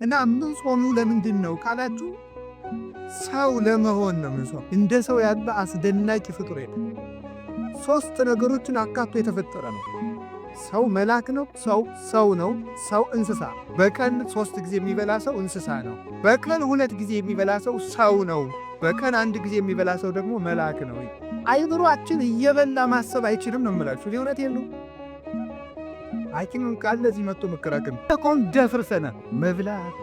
እና የምንጾሙ ለምንድን ነው ካላችሁ ሰው ለመሆን ነው የምንጾም። እንደ ሰው ያለ አስደናቂ ፍጡር የለም። ሶስት ነገሮችን አካቶ የተፈጠረ ነው። ሰው መልአክ ነው፣ ሰው ነው፣ ሰው እንስሳ። በቀን 3 ጊዜ የሚበላ ሰው እንስሳ ነው። በቀን 2 ጊዜ የሚበላ ሰው ነው። በቀን 1 ጊዜ የሚበላ ሰው ደግሞ መልአክ ነው። አይምሮአችን እየበላ ማሰብ አይችልም ነው የምላችሁ። ሊሆነት የለው ሐኪምም ቃል ለዚህ መጥቶ መከራከም ተቆም ደፍርሰና መብላት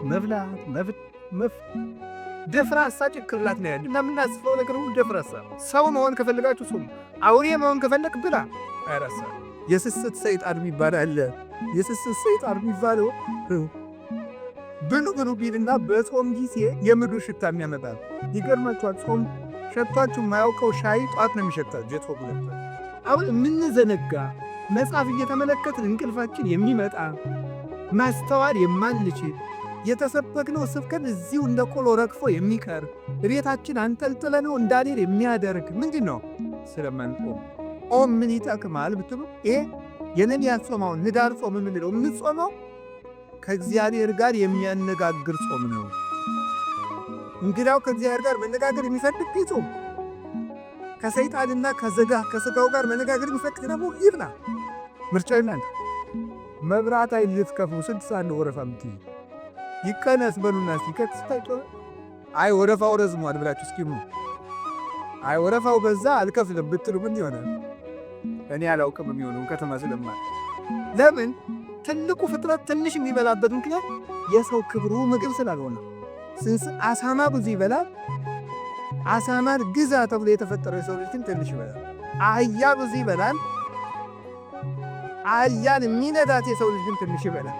ደፍራሳ ጭንቅላት ነው ያለ እና የምናስበው ነገር ሁሉ ደፍራሳ። ሰው መሆን ከፈለጋችሁ ጾም፣ አውሬ መሆን ከፈለግ ብላ። አይራሳ የስስት ሰይጣን የሚባል አለ። የስስት ሰይጣን የሚባለው ብሉ ቢልና በጾም ጊዜ የምግብ ሽታ የሚያመጣል። ይገርማችኋል። ጾም ሸቷችሁ የማያውቀው ሻይ ጧት ነው የሚሸታችሁ። የጾም ነበር አሁን የምንዘነጋ መጽሐፍ እየተመለከትን እንቅልፋችን የሚመጣ ማስተዋል የማንችል የተሰበክነው ስብከት እዚሁ እንደ ቆሎ ረግፎ የሚቀር ቤታችን አንጠልጥለነው እንዳሌር የሚያደርግ ምንድን ነው? ስለማንጾም። ጾም ምን ይጠቅማል ብትሉ ይሄ የነቢያት ጾማውን ንዳር ጾም የምንለው የምንጾመው ከእግዚአብሔር ጋር የሚያነጋግር ጾም ነው። እንግዳው ከእግዚአብሔር ጋር መነጋገር የሚፈልግ ጾም፣ ከሰይጣንና ከሥጋው ጋር መነጋገር የሚፈልግ ደግሞ ይብላ። ምርጫው እናንተ። መብራት ኃይል ልትከፍሉ 6 ሰዓት ነው ወረፋ የምትይዙ። ይቀነስ በሉና ሲከት ታይቶ አይ ወረፋው ረዝሟል ብላችሁ እስኪሙ አይ ወረፋው በዛ አልከፍልም ብትሉ ምን ይሆናል? እኔ አላውቅም የሚሆነው ከተማ ስለማል። ለምን ትልቁ ፍጥረት ትንሽ የሚበላበት ምክንያት የሰው ክብሩ ምግብ ስላልሆነ። አሳማ ብዙ ይበላል። አሳማን ግዛ ተብሎ የተፈጠረው የሰው ልጅ ግን ትንሽ ይበላል። አህያ ብዙ ይበላል። አህያን የሚነዳት የሰው ልጅ ግን ትንሽ ይበላል።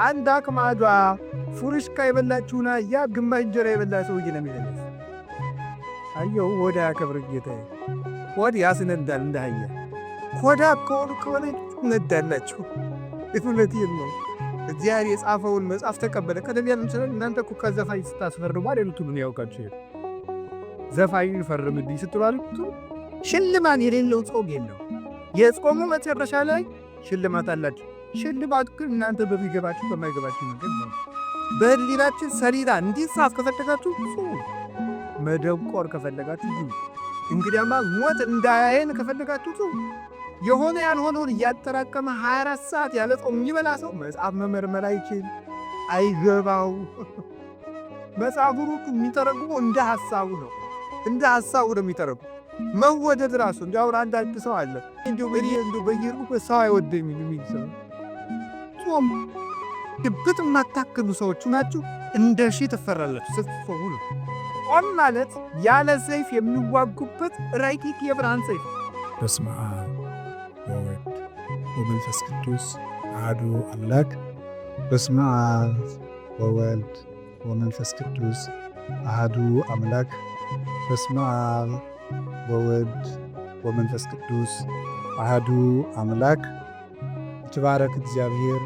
አንድ አቅማዷ ፉርሽካ የበላችሁና ያ ግማሽ እንጀራ የበላ ሰውዬ ነው የሚለኝ። አየው ወዳ ያከብር ጌታዬ። ወድ ያስነዳል እንደ አህያ። ኮዳ ከሆነ ትነዳላችሁ። እውነት ነው። እግዚአብሔር የጻፈውን መጽሐፍ ተቀበለ። ቀደም ያለ ምስል እናንተ እኮ ከዘፋኝ ስታስፈርሙ አይደሉት ምን ያውቃችሁ? ዘፋኙን ፈርምልኝ ስትባሉ ሽልማት የሌለው ጾም የለው። የጾሙ መጨረሻ ላይ ሽልማት አላችሁ። ሽልማት ግን እናንተ በሚገባችሁ በማይገባችሁ ነገር ነው። በህሊናችን ሰሌዳ እንዲጻፍ ከፈለጋችሁ መደቆር ከፈለጋችሁ እንግዲያማ ሞት እንዳያየን ከፈለጋችሁ የሆነ ያልሆነውን እያጠራቀመ 24 ሰዓት ያለ ጾም የሚበላ ሰው መጽሐፍ መመርመር አይችል፣ አይገባው። መጽሐፉን የሚተረጉመው እንደ ሐሳቡ ነው። እንደ ሐሳቡ ነው የሚተረጉመው። መወደድ ራሱ እንዲያውም አንዳንድ ሰው አለ እንዲሁ በየሩቁ ሰው አይወደኝ የሚል ሰው። ጾም ድብት የማታክሉ ሰዎቹ ናችሁ። እንደ ሺህ ትፈራላችሁ ስትጾሙ ነው። ጾም ማለት ያለ ሰይፍ የሚዋጉበት ረቂቅ የብርሃን ሰይፍ። በስመ አብ ወወልድ ወመንፈስ ቅዱስ አሐዱ አምላክ። በስመ አብ ወወልድ ወመንፈስ ቅዱስ አሐዱ አምላክ። በስመ አብ ወወልድ ወመንፈስ ቅዱስ አሐዱ አምላክ። ይትባረክ እግዚአብሔር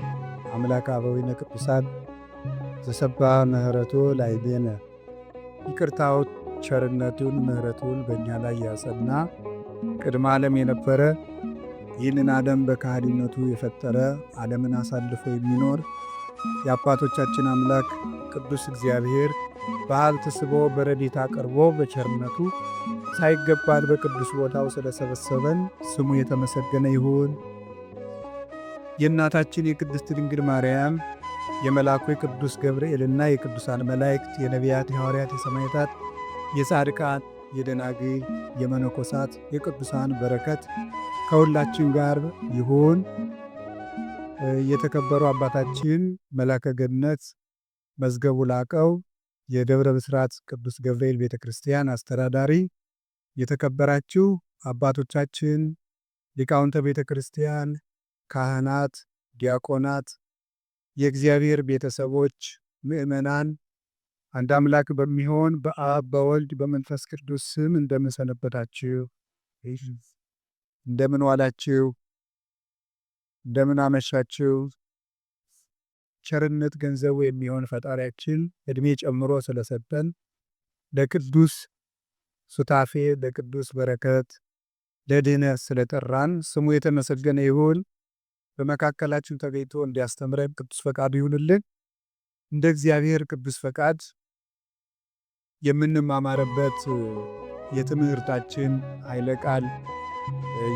አምላክ አበዊነ ቅዱሳን ዘሰባ ምሕረቱ ላዕሌነ። ይቅርታው ቸርነቱን ምሕረቱን በእኛ ላይ ያጸና ቅድመ ዓለም የነበረ ይህንን ዓለም በካህሊነቱ የፈጠረ ዓለምን አሳልፎ የሚኖር የአባቶቻችን አምላክ ቅዱስ እግዚአብሔር በሀብት ስቦ በረድኤት አቅርቦ በቸርነቱ ሳይገባን በቅዱስ ቦታው ስለሰበሰበን ስሙ የተመሰገነ ይሁን። የእናታችን የቅድስት ድንግል ማርያም የመልአኩ የቅዱስ ገብርኤልና የቅዱሳን መላእክት የነቢያት፣ የሐዋርያት፣ የሰማዕታት፣ የጻድቃን፣ የደናግል፣ የመነኮሳት፣ የቅዱሳን በረከት ከሁላችን ጋር ይሁን። የተከበሩ አባታችን መላከ ገነት መዝገቡ ላቀው የደብረ ብስራት ቅዱስ ገብርኤል ቤተ ክርስቲያን አስተዳዳሪ፣ የተከበራችሁ አባቶቻችን ሊቃውንተ ቤተ ክርስቲያን፣ ካህናት፣ ዲያቆናት፣ የእግዚአብሔር ቤተሰቦች፣ ምእመናን አንድ አምላክ በሚሆን በአብ በወልድ በመንፈስ ቅዱስ ስም እንደምን ሰነበታችሁ? እንደምን ዋላችሁ? እንደምን አመሻችሁ? ቸርነት ገንዘቡ የሚሆን ፈጣሪያችን ዕድሜ ጨምሮ ስለሰጠን ለቅዱስ ሱታፌ ለቅዱስ በረከት ለድህነት ስለጠራን ስሙ የተመሰገነ ይሁን። በመካከላችን ተገኝቶ እንዲያስተምረን ቅዱስ ፈቃዱ ይሁንልን። እንደ እግዚአብሔር ቅዱስ ፈቃድ የምንማማርበት የትምህርታችን ኃይለ ቃል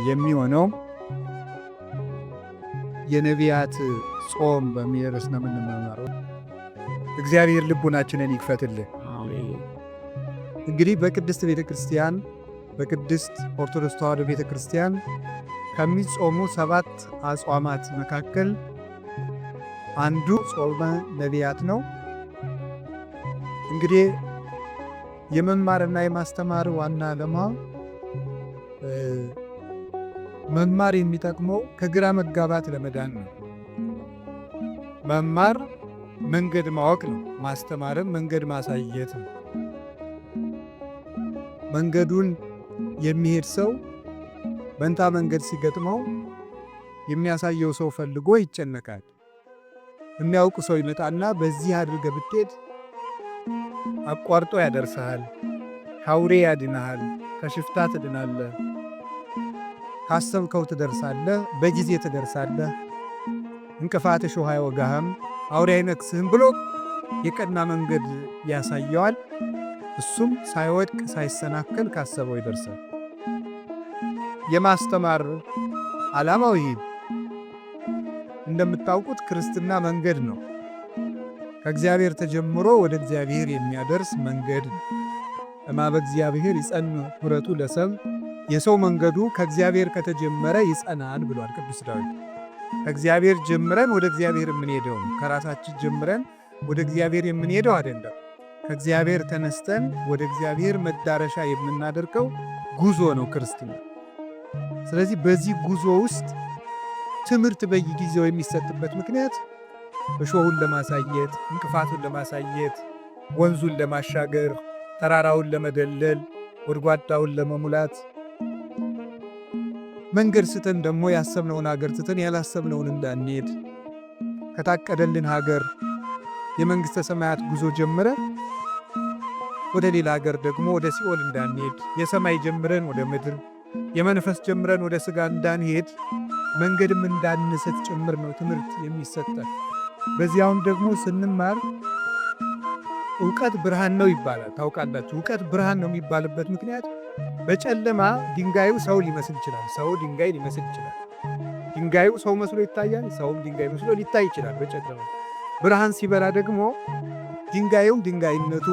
የሚሆነው የነቢያት ጾም በሚል ርዕስ ነው የምንማማረው። እግዚአብሔር ልቡናችንን ይክፈትልን። እንግዲህ በቅድስት ቤተ ክርስቲያን በቅድስት ኦርቶዶክስ ተዋሕዶ ቤተ ክርስቲያን ከሚጾሙ 7 አጽዋማት መካከል አንዱ ጾመ ነቢያት ነው። እንግዲህ የመማርና የማስተማር ዋና ዓላማ መማር የሚጠቅመው ከግራ መጋባት ለመዳን ነው። መማር መንገድ ማወቅ ነው። ማስተማርም መንገድ ማሳየት ነው። መንገዱን የሚሄድ ሰው መንታ መንገድ ሲገጥመው የሚያሳየው ሰው ፈልጎ ይጨነቃል። የሚያውቅ ሰው ይመጣና በዚህ አድርገህ ብትሄድ አቋርጦ ያደርስሃል፣ ከአውሬ ያድንሃል፣ ከሽፍታ ትድናለህ፣ ካሰብከው ትደርሳለህ፣ በጊዜ ትደርሳለህ፣ እንቅፋት እሾህ አይወጋህም፣ አውሬ አይነክስህም ብሎ የቀና መንገድ ያሳየዋል። እሱም ሳይወድቅ ሳይሰናከል ካሰበው ይደርሳል። የማስተማር ዓላማው ይህ እንደምታውቁት ክርስትና መንገድ ነው። ከእግዚአብሔር ተጀምሮ ወደ እግዚአብሔር የሚያደርስ መንገድ ነው። እማበ እግዚአብሔር ይጸን ሁረቱ ለሰብ፣ የሰው መንገዱ ከእግዚአብሔር ከተጀመረ ይጸናል ብሏል ቅዱስ ዳዊት። ከእግዚአብሔር ጀምረን ወደ እግዚአብሔር የምንሄደው ነው። ከራሳችን ጀምረን ወደ እግዚአብሔር የምንሄደው አይደለም። ከእግዚአብሔር ተነስተን ወደ እግዚአብሔር መዳረሻ የምናደርገው ጉዞ ነው ክርስትና። ስለዚህ በዚህ ጉዞ ውስጥ ትምህርት በየጊዜው የሚሰጥበት ምክንያት እሾሁን ለማሳየት፣ እንቅፋቱን ለማሳየት፣ ወንዙን ለማሻገር፣ ተራራውን ለመደለል፣ ጎድጓዳውን ለመሙላት፣ መንገድ ስተን ደግሞ ያሰብነውን ሀገር ትተን ያላሰብነውን እንዳንሄድ፣ ከታቀደልን ሀገር የመንግሥተ ሰማያት ጉዞ ጀምረ ወደ ሌላ ሀገር ደግሞ ወደ ሲኦል እንዳንሄድ፣ የሰማይ ጀምረን ወደ ምድር የመንፈስ ጀምረን ወደ ሥጋ እንዳንሄድ መንገድም እንዳንስት ጭምር ነው ትምህርት የሚሰጠን። በዚያውን ደግሞ ስንማር ዕውቀት ብርሃን ነው ይባላል። ታውቃላችሁ፣ ዕውቀት ብርሃን ነው የሚባልበት ምክንያት በጨለማ ድንጋዩ ሰው ሊመስል ይችላል፣ ሰው ድንጋይ ሊመስል ይችላል። ድንጋዩ ሰው መስሎ ይታያል፣ ሰውም ድንጋይ መስሎ ሊታይ ይችላል በጨለማ። ብርሃን ሲበራ ደግሞ ድንጋዩም ድንጋይነቱ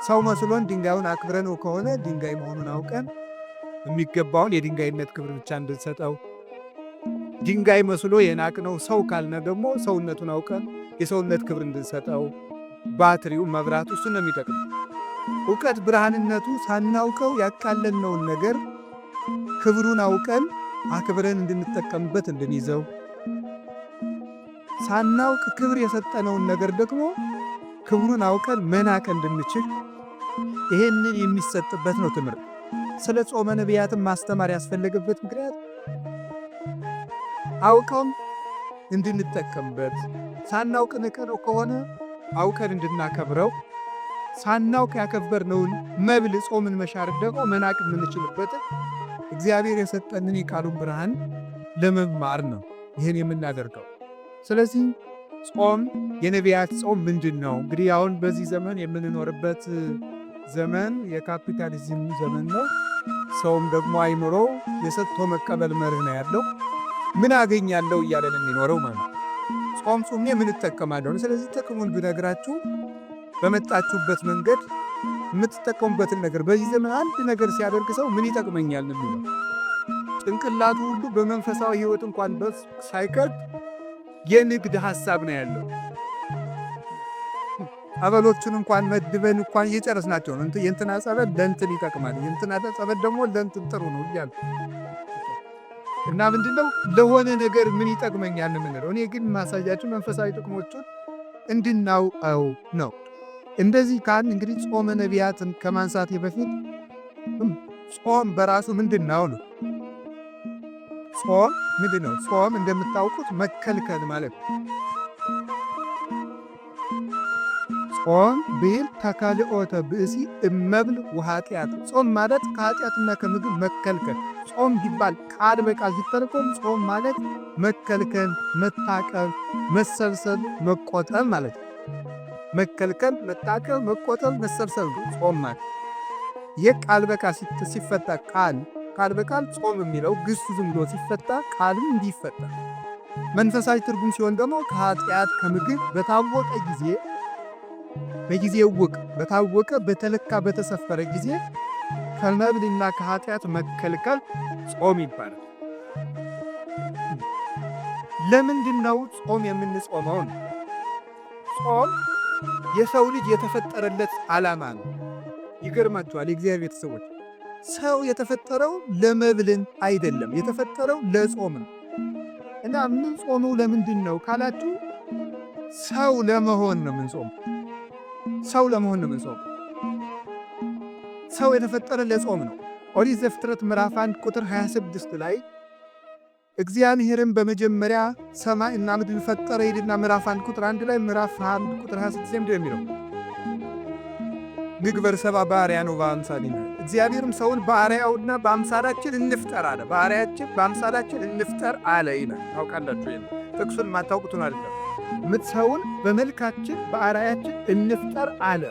ሰው መስሎን ድንጋዩን አክብረነው ከሆነ ድንጋይ መሆኑን አውቀን የሚገባውን የድንጋይነት ክብር ብቻ እንድንሰጠው፣ ድንጋይ መስሎ የናቅነው ሰው ካልነ ደግሞ ሰውነቱን አውቀን የሰውነት ክብር እንድንሰጠው፣ ባትሪው መብራቱ እሱ ነው የሚጠቅም። ዕውቀት ብርሃንነቱ ሳናውቀው ያቃለልነውን ነገር ክብሩን አውቀን አክብረን እንድንጠቀምበት እንድንይዘው፣ ሳናውቅ ክብር የሰጠነውን ነገር ደግሞ ክብሩን አውቀን መናቅ እንድንችል ይሄንን የሚሰጥበት ነው ትምህርት። ስለ ጾመ ነቢያትን ማስተማር ያስፈለገበት ምክንያት አውቀን እንድንጠቀምበት፣ ሳናውቅ ንቀነው ከሆነ አውቀን እንድናከብረው፣ ሳናውቅ ያከበርነውን መብል ጾምን መሻር ደግሞ መናቅ የምንችልበት እግዚአብሔር የሰጠንን የቃሉን ብርሃን ለመማር ነው ይህን የምናደርገው። ስለዚህ ጾም የነቢያት ጾም ምንድን ነው? እንግዲህ አሁን በዚህ ዘመን የምንኖርበት ዘመን የካፒታሊዝም ዘመን ነው። ሰውም ደግሞ አይምሮ የሰጥቶ መቀበል መርህ ነው ያለው። ምን አገኛለሁ እያለን የሚኖረው ማለት ነው። ጾም ጾሜ ምን እጠቀማለሁ? ስለዚህ ጥቅሙን ብነግራችሁ በመጣችሁበት መንገድ የምትጠቀሙበትን ነገር፣ በዚህ ዘመን አንድ ነገር ሲያደርግ ሰው ምን ይጠቅመኛል የሚለው ጭንቅላቱ ሁሉ በመንፈሳዊ ሕይወት እንኳን ሳይቀር የንግድ ሐሳብ ነው ያለው። አበሎቹን እንኳን መድበን እንኳን እየጨረስናቸው ነው። የእንትና ጸበል ለእንትን ይጠቅማል፣ የእንትና ጸበል ደግሞ ለእንትን ጥሩ ነው እያሉ እና ምንድነው ለሆነ ነገር ምን ይጠቅመኛል የምንለው። እኔ ግን ማሳያችሁ መንፈሳዊ ጥቅሞቹን እንድናውቀው ነው። እንደዚህ ካል እንግዲህ ጾመ ነቢያትን ከማንሳቴ በፊት ጾም በራሱ ምንድን ነው ነው። ጾም ምንድን ነው? ጾም እንደምታውቁት መከልከል ማለት ነው። ጾም ብሂል ተካልኦተ ብእሲ እመብል ወኃጢአት። ጾም ማለት ከኃጢአትና ከምግብ መከልከል። ጾም ቢባል ቃል በቃል ሲተረጎም ጾም ማለት መከልከል፣ መታቀብ፣ መሰብሰብ፣ መቆጠብ ማለት ነው። መከልከል፣ መታቀብ፣ መቆጠብ፣ መሰብሰብ ጾም ማለት። ይህ ቃል በቃል ሲፈታ ቃል በቃል ጾም የሚለው ግሱ ዝም ብሎ ሲፈታ ቃልም እንዲፈታ። መንፈሳዊ ትርጉም ሲሆን ደግሞ ከኃጢአት ከምግብ በታወቀ ጊዜ በጊዜ ውቅ በታወቀ በተለካ በተሰፈረ ጊዜ ከመብልና ከኃጢአት መከልከል ጾም ይባላል። ለምንድነው ጾም የምንጾመው? ጾም የሰው ልጅ የተፈጠረለት ዓላማ ነው። ይገርማችኋል የእግዚአብሔር ቤተሰቦች፣ ሰው የተፈጠረው ለመብልን አይደለም፣ የተፈጠረው ለጾም ነው። እና ምን ጾመው ለምንድን ነው ካላችሁ ሰው ለመሆን ነው የምንጾመው። ሰው ለመሆን ነው የምንጾመው። ሰው የተፈጠረ ለጾም ነው። ኦሪት ዘፍጥረት ምዕራፍ 1 ቁጥር 26 ላይ እግዚአብሔርም በመጀመሪያ ሰማይና ምድርን ፈጠረ ይልና ምዕራፍ 1 ቁጥር 1 ላይ ምዕራፍ 1 ቁጥር 26 ምንድን ነው የሚለው? ንግበር ሰብአ በአርአያነ ወበአምሳሊነ፣ እግዚአብሔርም ሰውን በአርአያውና በአምሳላችን እንፍጠር አለ። በአምሳላችን እንፍጠር አለ ይላል። ታውቃላችሁ፣ ይሄን ጥቅሱን ማታውቁትን አይደለም። ሰውን በመልካችን በአርአያችን እንፍጠር አለ።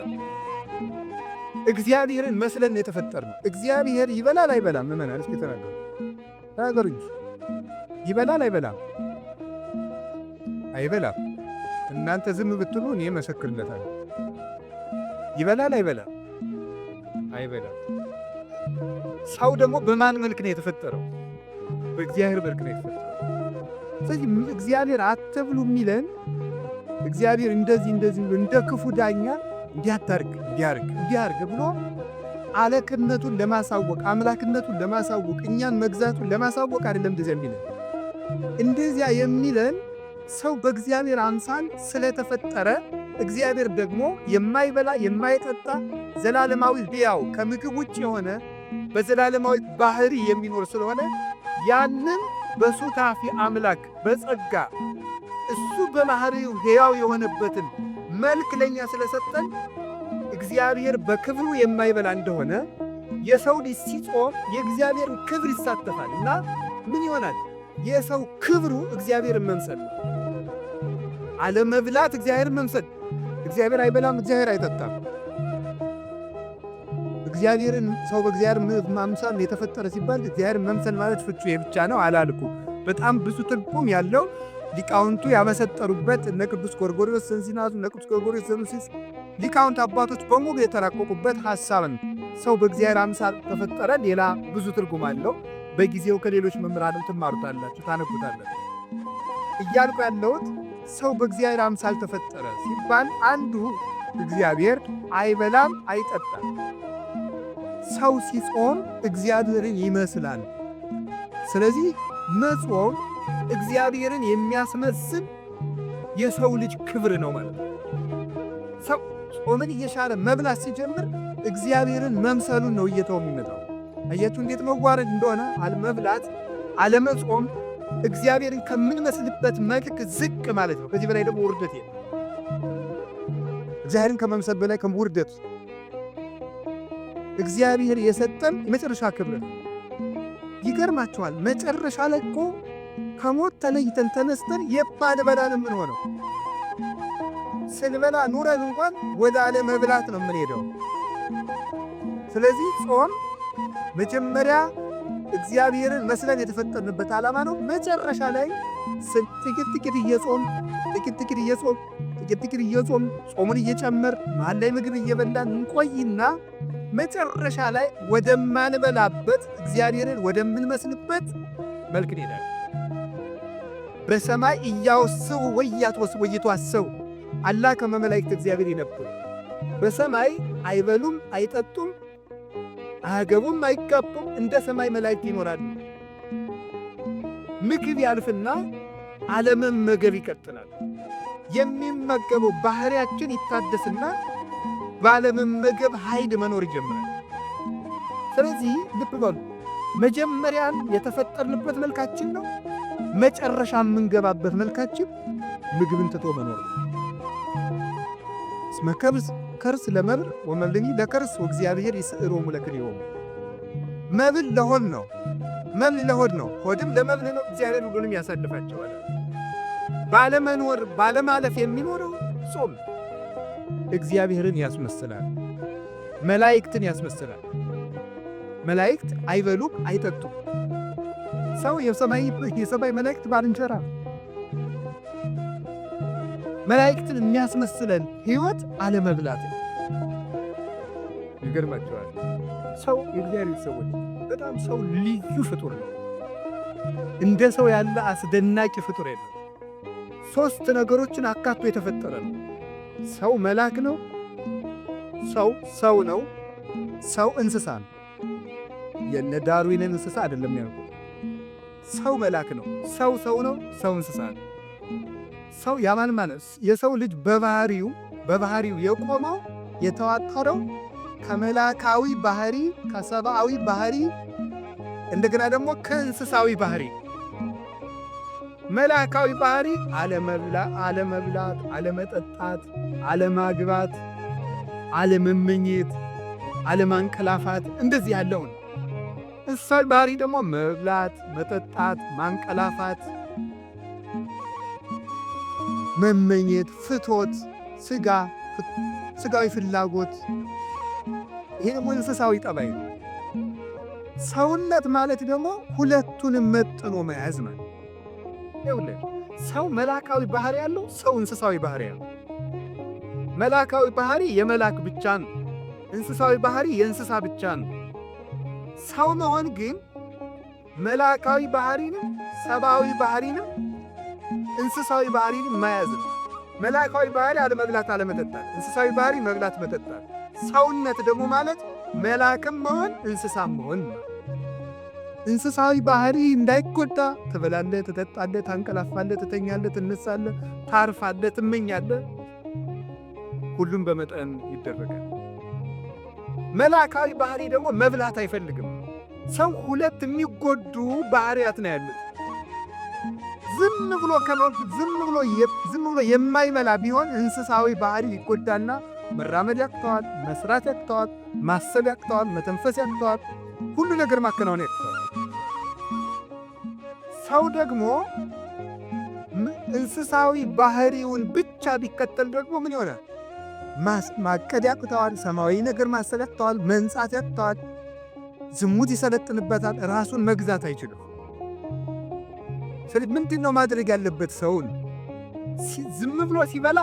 እግዚአብሔርን መስለን የተፈጠርነው። እግዚአብሔር ይበላል አይበላም? ምእመናን እስኪ ተናገሩ እንጂ ይበላል አይበላም? አይበላም። እናንተ ዝም ብትሉ እኔ መሰክርለታለሁ። ይበላል አይበላም? አይበላም። ሰው ደግሞ በማን መልክ ነው የተፈጠረው? በእግዚአብሔር መልክ ነው የተፈጠረው። ስለዚህ እግዚአብሔር አትብሉ የሚለን እግዚአብሔር እንደዚህ እንደ ክፉ ዳኛ እንዲያርግ ብሎ አለቅነቱን ለማሳወቅ አምላክነቱን ለማሳወቅ እኛን መግዛቱን ለማሳወቅ አይደለም እንደዚያ የሚለን። እንደዚያ የሚለን ሰው በእግዚአብሔር አምሳል ስለተፈጠረ እግዚአብሔር ደግሞ የማይበላ የማይጠጣ ዘላለማዊ ሕያው ከምግብ ውጭ የሆነ በዘላለማዊ ባህሪ የሚኖር ስለሆነ ያንን በሱታፊ አምላክ በጸጋ እሱ በባህሪው ሕያው የሆነበትን መልክ ለኛ ስለሰጠን እግዚአብሔር በክብሩ የማይበላ እንደሆነ የሰው ልጅ ሲጾም የእግዚአብሔር ክብር ይሳተፋል እና ምን ይሆናል? የሰው ክብሩ እግዚአብሔርን መምሰል፣ አለመብላት እግዚአብሔርን መምሰል። እግዚአብሔር አይበላም፣ እግዚአብሔር አይጠጣም። እግዚአብሔርን ሰው በእግዚአብሔር አምሳል የተፈጠረ ሲባል እግዚአብሔርን መምሰል ማለት ፍቹ ብቻ ነው አላልኩ። በጣም ብዙ ትርጉም ያለው ሊቃውንቱ ያመሰጠሩበት እነ ቅዱስ ጎርጎርዮስ ዘንዚናዙ፣ እነ ቅዱስ ጎርጎርዮስ ዘኑሲስ ሊቃውንት አባቶች በሙሉ የተራቀቁበት ሐሳብ ነው። ሰው በእግዚአብሔር አምሳል ተፈጠረ። ሌላ ብዙ ትርጉም አለው። በጊዜው ከሌሎች መምህራንም ትማሩታላችሁ፣ ታነቡታላችሁ። እያልኩ ያለሁት ሰው በእግዚአብሔር አምሳል ተፈጠረ ሲባል አንዱ እግዚአብሔር አይበላም አይጠጣም። ሰው ሲጾም እግዚአብሔርን ይመስላል። ስለዚህ መጾም እግዚአብሔርን የሚያስመስል የሰው ልጅ ክብር ነው ማለት ነው። ሰው ጾምን እየሻረ መብላት ሲጀምር እግዚአብሔርን መምሰሉን ነው እየተው የሚመጣው። አያችሁ እንዴት መዋረድ እንደሆነ። አለመብላት አለመጾም እግዚአብሔርን ከምንመስልበት መልክ ዝቅ ማለት ነው። ከዚህ በላይ ደግሞ ውርደት የለም። እግዚአብሔርን ከመምሰል በላይ ውርደት። እግዚአብሔር የሰጠን የመጨረሻ ክብር ነው። ይገርማችኋል፣ መጨረሻ ላይ እኮ ከሞት ተለይተን ተነስተን የማንበላን የምንሆነው ስንበላ ኑረን እንኳን ወደ አለመብላት ነው የምንሄደው። ስለዚህ ጾም መጀመሪያ እግዚአብሔርን መስለን የተፈጠርንበት ዓላማ ነው። መጨረሻ ላይ ጥቂት እየጾም ጾሙን እየጨመር መሃል ላይ ምግብ እየበላን እንቆይና መጨረሻ ላይ ወደማንበላበት እግዚአብሔርን ወደምንመስልበት መልክ እንሄዳለን። በሰማይ እያወስው ወይቷሰው አላ ከመ መላእክት እግዚአብሔር ይነብሩ። በሰማይ አይበሉም አይጠጡም አያገቡም አይጋቡም፣ እንደ ሰማይ መላእክት ይኖራሉ። ምግብ ያልፍና አለመመገብ ይቀጥላል። የሚመገበው ባህሪያችን ይታደስና ባለመመገብ ኃይል መኖር ይጀምራል። ስለዚህ ልብ በሉ፣ መጀመሪያን የተፈጠርንበት መልካችን ነው። መጨረሻ የምንገባበት መልካችን ምግብን ትቶ መኖር ነው። እስመ ከርስ ለመብል ወመብልኒ ለከርስ ወእግዚአብሔር ይስዕሮሙ ለክልኤሆሙ። መብል ለሆድ ነው፣ መብል ለሆድ ነው፣ ሆድም ለመብል ነው። እግዚአብሔር ሁሉንም ያሳልፋቸዋል። ባለመኖር ባለማለፍ የሚኖረው ጾም እግዚአብሔርን ያስመስላል፣ መላእክትን ያስመስላል። መላእክት አይበሉም አይጠጡም። ሰው የሰማይ መላእክት ባልንጀራ። መላእክትን የሚያስመስለን ሕይወት አለመብላት ነው። ይገርማቸዋል። ሰው የእግዚአብሔር ሰዎች በጣም ሰው ልዩ ፍጡር ነው። እንደ ሰው ያለ አስደናቂ ፍጡር የለም። 3 ነገሮችን አካቶ የተፈጠረ ነው። ሰው መልአክ ነው። ሰው ነው። ሰው እንስሳ ነው። የነ ዳርዊንን እንስሳ አይደለም ያለው። ሰው መልአክ ነው። ሰው ነው። ሰው እንስሳ ነው። ሰው ያማን ማለት የሰው ልጅ በባህሪው የቆመው የተዋቀረው ከመላካዊ ባህሪ፣ ከሰብአዊ ባህሪ እንደገና ደግሞ ከእንስሳዊ ባህሪ። መላካዊ ባህሪ አለመብላት፣ አለመጠጣት፣ አለማግባት፣ አለመመኘት፣ አለማንቀላፋት እንደዚህ ያለውን። እንስሳዊ ባህሪ ደግሞ መብላት፣ መጠጣት፣ ማንቀላፋት፣ መመኘት፣ ፍቶት፣ ስጋዊ ፍላጎት። ይሄ ደግሞ እንስሳዊ ጠባይ ነው። ሰውነት ማለት ደግሞ ሁለቱንም መጥኖ መያዝ ማለት ነው። ሰው መላካዊ ባህሪ ያለው፣ ሰው እንስሳዊ ባህሪ ያለው። መላካዊ ባህሪ የመላክ ብቻ ነው። እንስሳዊ ባህሪ የእንስሳ ብቻ ነው። ሰው መሆን ግን መላካዊ ባህሪንም ሰብአዊ ባህሪንም እንስሳዊ ባህሪንም መያዝ ነው። መላካዊ ባህሪ አለመብላት አለመጠጣት፣ እንስሳዊ ባህሪ መብላት መጠጣት። ሰውነት ደግሞ ማለት መላክም መሆን እንስሳም መሆን ነው። እንስሳዊ ባህሪ እንዳይጎዳ ትበላለህ፣ ትጠጣለህ፣ ታንቀላፋለህ፣ ትተኛለህ፣ ትነሳለህ፣ ታርፋለህ፣ ትመኛለህ። ሁሉም በመጠን ይደረጋል። መላካዊ ባህሪ ደግሞ መብላት አይፈልግም። ሰው 2 የሚጎዱ ባህሪያት ነው ያሉት። ዝም ብሎ የማይመላ ቢሆን እንስሳዊ ባህሪ ይጎዳና መራመድ ያቅተዋል፣ መስራት ያቅተዋል፣ ማሰብ ያቅተዋል፣ መተንፈስ ያቅተዋል፣ ሁሉ ነገር ማከናወን ያቅተዋል። ሰው ደግሞ እንስሳዊ ባህሪውን ብቻ ቢከተል ደግሞ ምን ይሆናል? ማቀድ ያቅተዋል፣ ሰማያዊ ነገር ማሰብ ያቅተዋል፣ መንጻት ያቅተዋል፣ ዝሙት ይሰለጥንበታል፣ ራሱን መግዛት አይችልም። ስለዚህ ምንድን ነው ማድረግ ያለበት? ሰውን ዝም ብሎ ሲበላ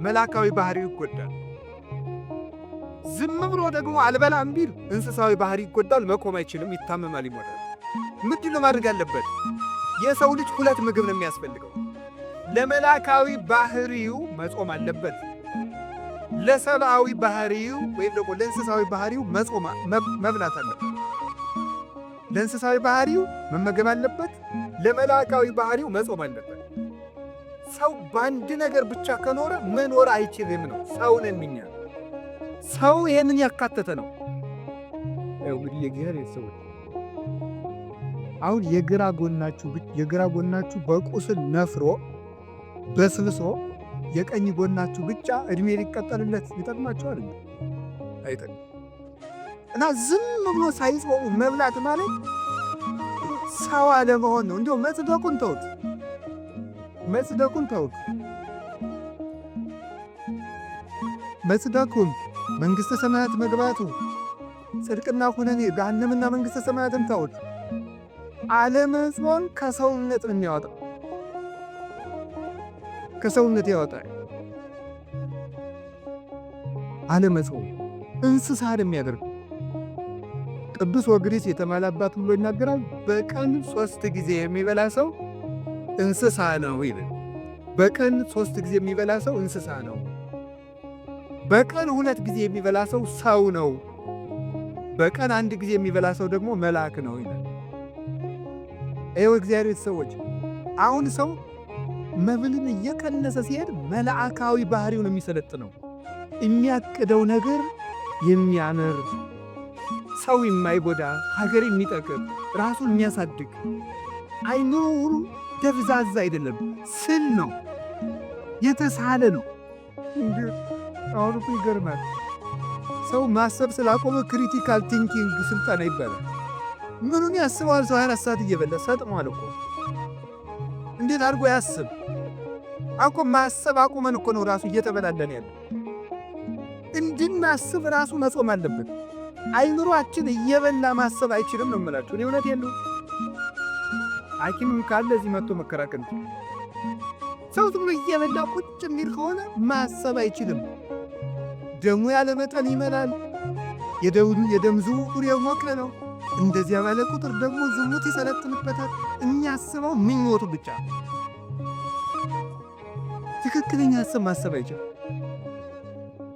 መላካዊ ባህሪው ይጎዳል። ዝም ብሎ ደግሞ አልበላም ቢል እንስሳዊ ባህሪ ይጎዳል፣ መቆም አይችልም፣ ይታመማል፣ ይሞታል። ምንድን ነው ማድረግ ያለበት? የሰው ልጅ 2 ምግብ ነው የሚያስፈልገው። ለመላካዊ ባህሪው መጾም አለበት። ለሰብአዊ ባህሪው ወይም ደግሞ ለእንስሳዊ ባህሪው መብላት አለበት። ለእንስሳዊ ባህሪው መመገብ አለበት። ለመላካዊ ባህሪው መጾም አለበት። ሰው በአንድ ነገር ብቻ ከኖረ መኖር አይችልም ነው። ሰውን እንኛ ሰው ይሄንን ያካተተ ነው። እንግዲህ የእግዚአብሔር ሰዎች አሁን የግራ ጎናችሁ በቁስል ነፍሮ በስብሶ የቀኝ ጎናችሁ ብቻ እድሜ ሊቀጠልለት ይጠቅማችኋል? አይጠቅም። እና ዝም ብሎ ሳይጾሙ መብላት ማለት ሰው አለመሆን ነው። እንዲሁ መጽደቁን ተውት። መጽደቁን መንግሥተ ሰማያት መግባቱ ጽድቅና ኩነኔ ገሃነምና መንግሥተ ሰማያትን ተውት። አለመጾም ከሰውነት ነው የሚያወጣው። ከሰውነት ያወጣል። አለመጾም እንስሳ የሚያደርግ ቅዱስ ወግሪስ የተማላባት ብሎ ይናገራል። በቀን 3 ጊዜ የሚበላ ሰው እንስሳ ነው ይላል። በቀን 3 ጊዜ የሚበላ ሰው እንስሳ ነው። በቀን 2 ጊዜ የሚበላ ሰው ሰው ነው። በቀን 1 ጊዜ የሚበላ ሰው ደግሞ መልአክ ነው ይላል። እግዚአብሔር ሰዎች አሁን ሰው መብልን እየቀነሰ ሲሄድ መልአካዊ ባህሪውን የሚሰለጥነው የሚያቅደው ነገር የሚያምር ሰው የማይጎዳ ሀገር የሚጠቅም ራሱን የሚያሳድግ አይኑሩ ደብዛዛ አይደለም፣ ስል ነው፣ የተሳለ ነው። አሁን እኮ ይገርማል። ሰው ማሰብ ስላቆመ ክሪቲካል ቲንኪንግ ስልጠና ይባላል። ምኑን ያስበዋል? ሰው 24 ሰዓት እየበላ ሰጥሟል እኮ። እንዴት አድርጎ ያስብ? አቆ ማሰብ አቁመን እኮ ነው ራሱ እየተበላለን ያለ። እንድናስብ ራሱ መጾም አለብን። አይምሮአችን እየበላ ማሰብ አይችልም ነው የምላችሁ። እኔ እውነት የለው ሐኪምም ካለ እዚህ መጥቶ መከራከር ነው። ሰው ዝም ብሎ እየበላ ቁጭ የሚል ከሆነ ማሰብ አይችልም። ደሙ ያለ መጠን ይመላል። የደም ዝውውር የሞቀ ነው። እንደዚያ ባለ ቁጥር ደግሞ ዝሙት ይሰለጥንበታል። የሚያስበው ምኞቱ ብቻ። ትክክለኛ ሐሳብ ማሰብ አይችልም።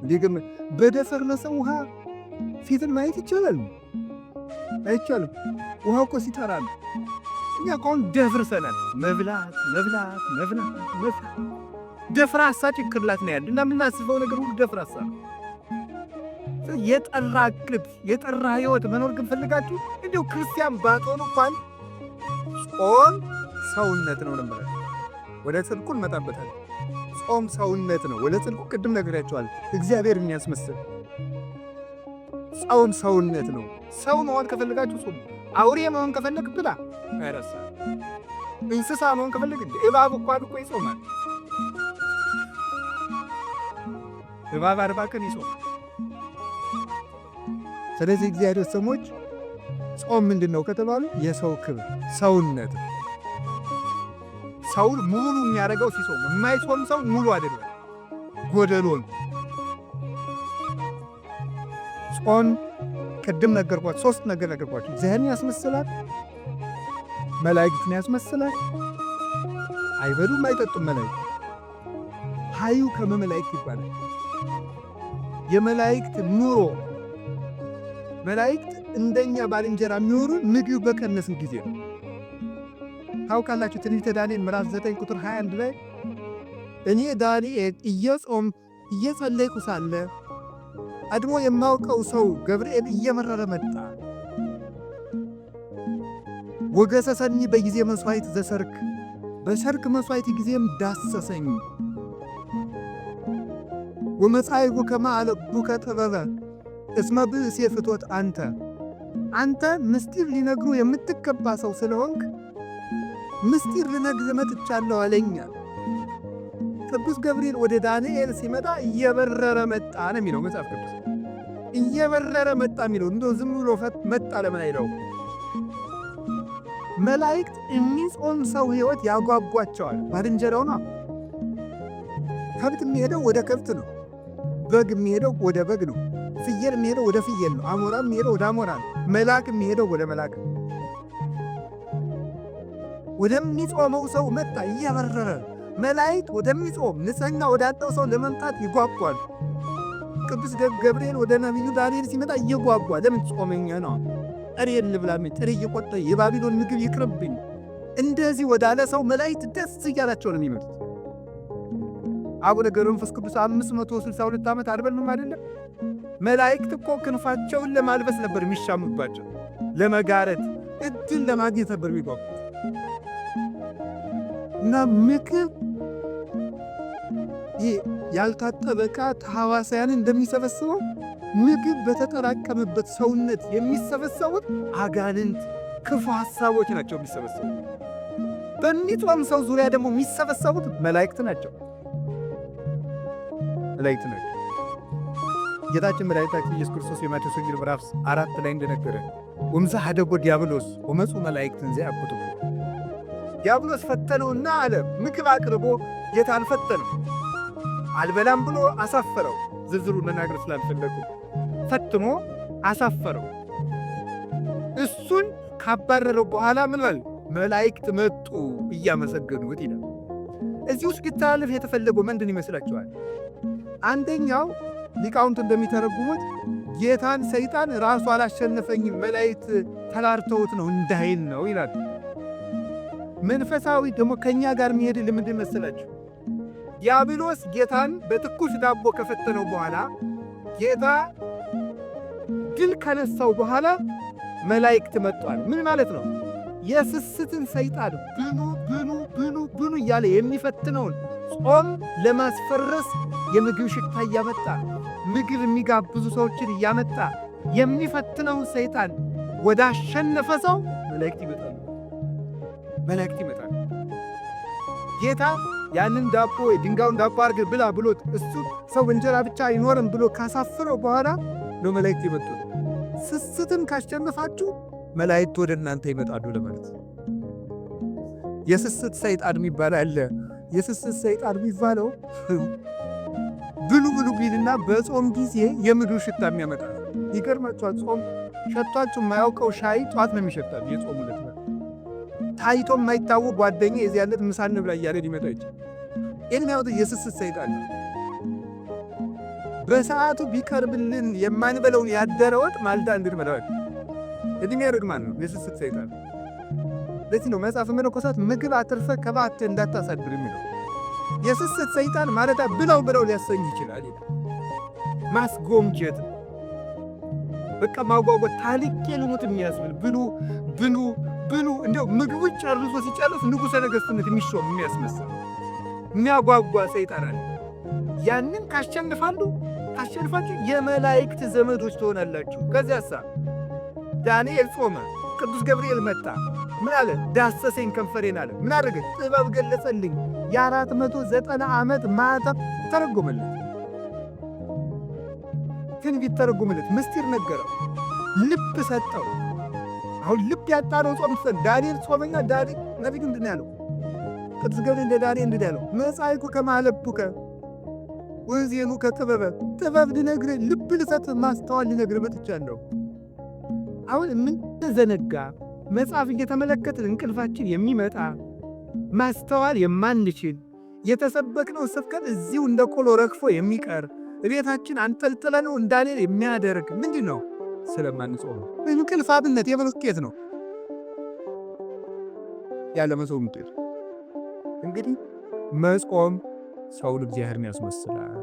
እንዲግም በደፈረሰ ውሃ ፊትን ማየት ይቻላል? አይቻልም። ውሃ እኮ ሲጠራል። እኛ እኮ ደፍርሰናል። መብላት መብላት መብላት መብላት ደፍራሳ ጭንቅላት ነው ያለ እና የምናስበው ነገር ሁሉ ደፍራሳ ነው። የጠራ ቅብ የጠራ ህይወት መኖር ግን ፈልጋችሁ እንዲሁ ክርስቲያን ባትሆኑ እንኳን ጾም ሰውነት ነው ነበር። ወደ ጽድቁ እንመጣበታል። ጾም ሰውነት ነው። ወደ ጽድቁ ቅድም ነግሬያችኋል። እግዚአብሔር የሚያስመስል ጾም ሰውነት ነው። ሰው መሆን ከፈልጋችሁ ጾም። አውሬ መሆን ከፈለግ ብላ አይረሳ። እንስሳ መሆን ከፈለግ እባብ እንኳን እኮ ይጾማል። እባብ 40 ቀን ይጾማል። ስለዚህ እግዚአብሔር ሰሞች ጾም ምንድን ነው ከተባሉ የሰው ክብር ሰውነት ነው። ሰውን ሙሉ የሚያደርገው ሲጾም፣ የማይጾም ሰው ሙሉ አይደለም፣ ጎደሎ ነው። ጾም ቅድም ነገርኳችሁ፣ 3 ነገር ነገርኳችሁ። እግዚአብሔርን ያስመስላል፣ መላእክትን ያስመስላል። አይበሉም አይጠጡም መላእክት። ሀዩ ከመመላእክት ይባላል። የመላእክት ኑሮ መላእክት እንደኛ ባልንጀራ የሚኖሩ ምግብ በቀነስን ጊዜ ነው። ታውቃላችሁ ትንቢተ ዳንኤል ምዕራፍ 9 ቁጥር 21 ላይ እኔ ዳንኤል እየጸለይኩ ሳለ አድሞ የማውቀው ሰው ገብርኤል እየመረረ መጣ። ወገሰሰኒ በጊዜ መስዋዕት ዘሰርክ፣ በሰርክ መስዋዕት ጊዜም ዳሰሰኝ። ወመጻይሁ ከማ አለብከ ጥበበ እስመ ብእሴ ፍቶት አንተ ምስጢር ሊነግሩ የምትገባ ሰው ስለሆንክ ምስጢር ልነግር መጥቻለሁ አለኛ። ቅዱስ ገብርኤል ወደ ዳንኤል ሲመጣ እየበረረ መጣ ነው የሚለው መጽሐፍ ቅዱስ። እየበረረ መጣ የሚለው እንደው ዝም ብሎ መጣ ለምን አይለው? መላእክት የሚጾም ሰው ሕይወት ያጓጓቸዋል። ባልንጀራው ነው። ከብት የሚሄደው ወደ ከብት ነው። በግ የሚሄደው ወደ በግ ነው። ፍየል የሚሄደው ወደ ፍየል ነው። አሞራ የሚሄደው ወደ አሞራ ነው። መልአክ የሚሄደው ወደ መልአክ ነው። ወደሚጾመው ሰው መጣ እየበረረ። መላእክት ወደሚጾም ንጽሕና ወዳለው ሰው ለመምጣት ይጓጓል። ቅዱስ ገብርኤል ወደ ነቢዩ ዳንኤል ሲመጣ እየጓጓ ለምን? ጾመኛ ነው። ጥሬ ልብላ፣ ጥሬ እየቆጠ የባቢሎን ምግብ ይቅርብኝ። እንደዚህ ወዳለ ሰው መላእክት ደስ እያላቸው ነው የሚመጡት። አቡነ ገብረ መንፈስ ቅዱስ 562 ዓመት አልበሉም አይደለም? መላእክት እኮ ክንፋቸውን ለማልበስ ነበር የሚሻሙባቸው፣ ለመጋረት እድል ለማግኘት ነበር የሚጓጉት። እና ምግብ ያልታጠበ ዕቃ ተሐዋስያንን እንደሚሰበስበው ምግብ በተጠራቀመበት ሰውነት የሚሰበሰቡት አጋንንት፣ ክፉ ሐሳቦች ናቸው የሚሰበሰቡት። በሚጾም ሰው ዙሪያ ደግሞ የሚሰበሰቡት መላእክት ናቸው። መላእክት ናቸው። ጌታችን መድኃኒታችን ኢየሱስ ክርስቶስ የማቴዎስ ወንጌል ምዕራፍ 4 ላይ እንደነገረ ወምዛ ሀደጎ ዲያብሎስ ወመፁ መላእክትን ዘያኩቱ። ዲያብሎስ ፈተነውና አለ ምግብ አቅርቦ ጌታን ፈተነው። አልበላም ብሎ አሳፈረው። ዝርዝሩን መናገር ስላልፈለጉ ፈትኖ አሳፈረው። እሱን ካባረረው በኋላ ምን አለ? መላእክት መጡ እያመሰገኑት ይላል። እዚህ ውስጥ ሊተላለፍ የተፈለገው ምንድን ይመስላችኋል? አንደኛው ሊቃውንት እንደሚተረጉሙት ጌታን ሰይጣን ራሱ አላሸነፈኝም መላእክት ተላርተውት ነው እንዳይል ነው ይላል። መንፈሳዊ ደግሞ ከኛ ጋር የሚሄድ ምንድን መሰላችሁ? ዲያብሎስ ጌታን በትኩስ ዳቦ ከፈተነው በኋላ ጌታ ድል ከነሳው በኋላ መላእክት መጥቷል። ምን ማለት ነው? የስስትን ሰይጣን ብኑ ብኑ ብኑ ብኑ እያለ የሚፈትነውን ጾም ለማስፈረስ የምግብ ሽታ እያመጣ ምግብ የሚጋብዙ ሰዎችን እያመጣ የሚፈትነውን ሰይጣን ወደ አሸነፈ ሰው መላእክት ይመጣሉ። መላእክት ይመጣሉ። ጌታ ያንን ዳቦ ድንጋዩን ዳቦ አድርገህ ብላ ብሎት እሱ ሰው እንጀራ ብቻ አይኖርም ብሎ ካሳፍረው በኋላ ነው መላእክት የመጡት። ስስትን ካሸነፋችሁ መላእክት ወደ እናንተ ይመጣሉ ለማለት። የስስት ሰይጣን የሚባል አለ። የስስት ሰይጣን የሚባለው ብሉ ብሉ ቢልና በጾም ጊዜ የምግብ ሽታ የሚያመጣ ይገርማችኋል። ጾም ሸቷችሁ የማያውቀው ሻይ ጧት ነው የሚሸጣል። የጾሙ ዕለት ታይቶ የማይታወቅ ጓደኛ የዚህ ያለት ምሳ እንብላ እያለ ሊመጣ ይችላል። የሚያወጥ የስስት ሰይጣን ነው። በሰዓቱ ቢቀርብልን የማንበለውን ያደረ ወጥ ማልዳ እንድንበላው እድሜ ርግማን ነው የስስት ሰይጣን። ለዚህ ነው መጽሐፈ መነኮሳት ምግብ አትርፈ ከባት እንዳታሳድር የሚለው። የስስት ሰይጣን ማለዳ ብለው ብለው ሊያሰኝ ይችላል። ማስጎምጀት፣ በቃ ማጓጓት፣ ታልቄ ልሙት የሚያስብል ብሉ ብሉ ብሉ እንደው ምግቡ ጨርሶ ሲጨርስ ንጉሠ ነገሥትነት የሚሾም የሚያስመስል የሚያጓጓ ሰይጣን አለ። ያንን ካሸንፋችሁ የመላእክት ዘመዶች ትሆናላችሁ። ከዚያሳ ዳንኤል ጾመ፣ ቅዱስ ገብርኤል መጣ። ምን አለ? ዳሰሰኝ ከንፈሬን አለ። ምን አደረገ? ጥበብ ገለጸልኝ። የ490 ዓመት ማዕተብ ተረጎመለት፣ ትንቢት ተረጎመለት፣ ምስጢር ነገረው፣ ልብ ሰጠው። አሁን ልብ ያጣነው ጾም ዳንኤል ጾመኛ። ዳንኤል ነቢዩ ምንድን ያለው? ቅዱስ ገብርኤል እንደ ዳንኤል እንድን ያለው መጻይኩ ከማለቡከ ወዜኑ ጥበብ ልነግርህ፣ ልብ ልሰጥህ፣ ማስተዋል ልነግርህ መጥቻለሁ። አሁን የምንዘነጋ መጽሐፍ እየተመለከትን እንቅልፋችን የሚመጣ ማስተዋል የማንችል የተሰበክነው ስብከት እዚሁ እንደ ቆሎ ረግፎ የሚቀር ቤታችን አንጠልጥለነው እንዳንል የሚያደርግ ምንድን ነው? ስለማንጾም ነው። እንቅልፍ አብነት የመልኬት ነው ያለ መጾም ውጤት። እንግዲህ መጾም ሰውን እግዚአብሔርን ያስመስላል።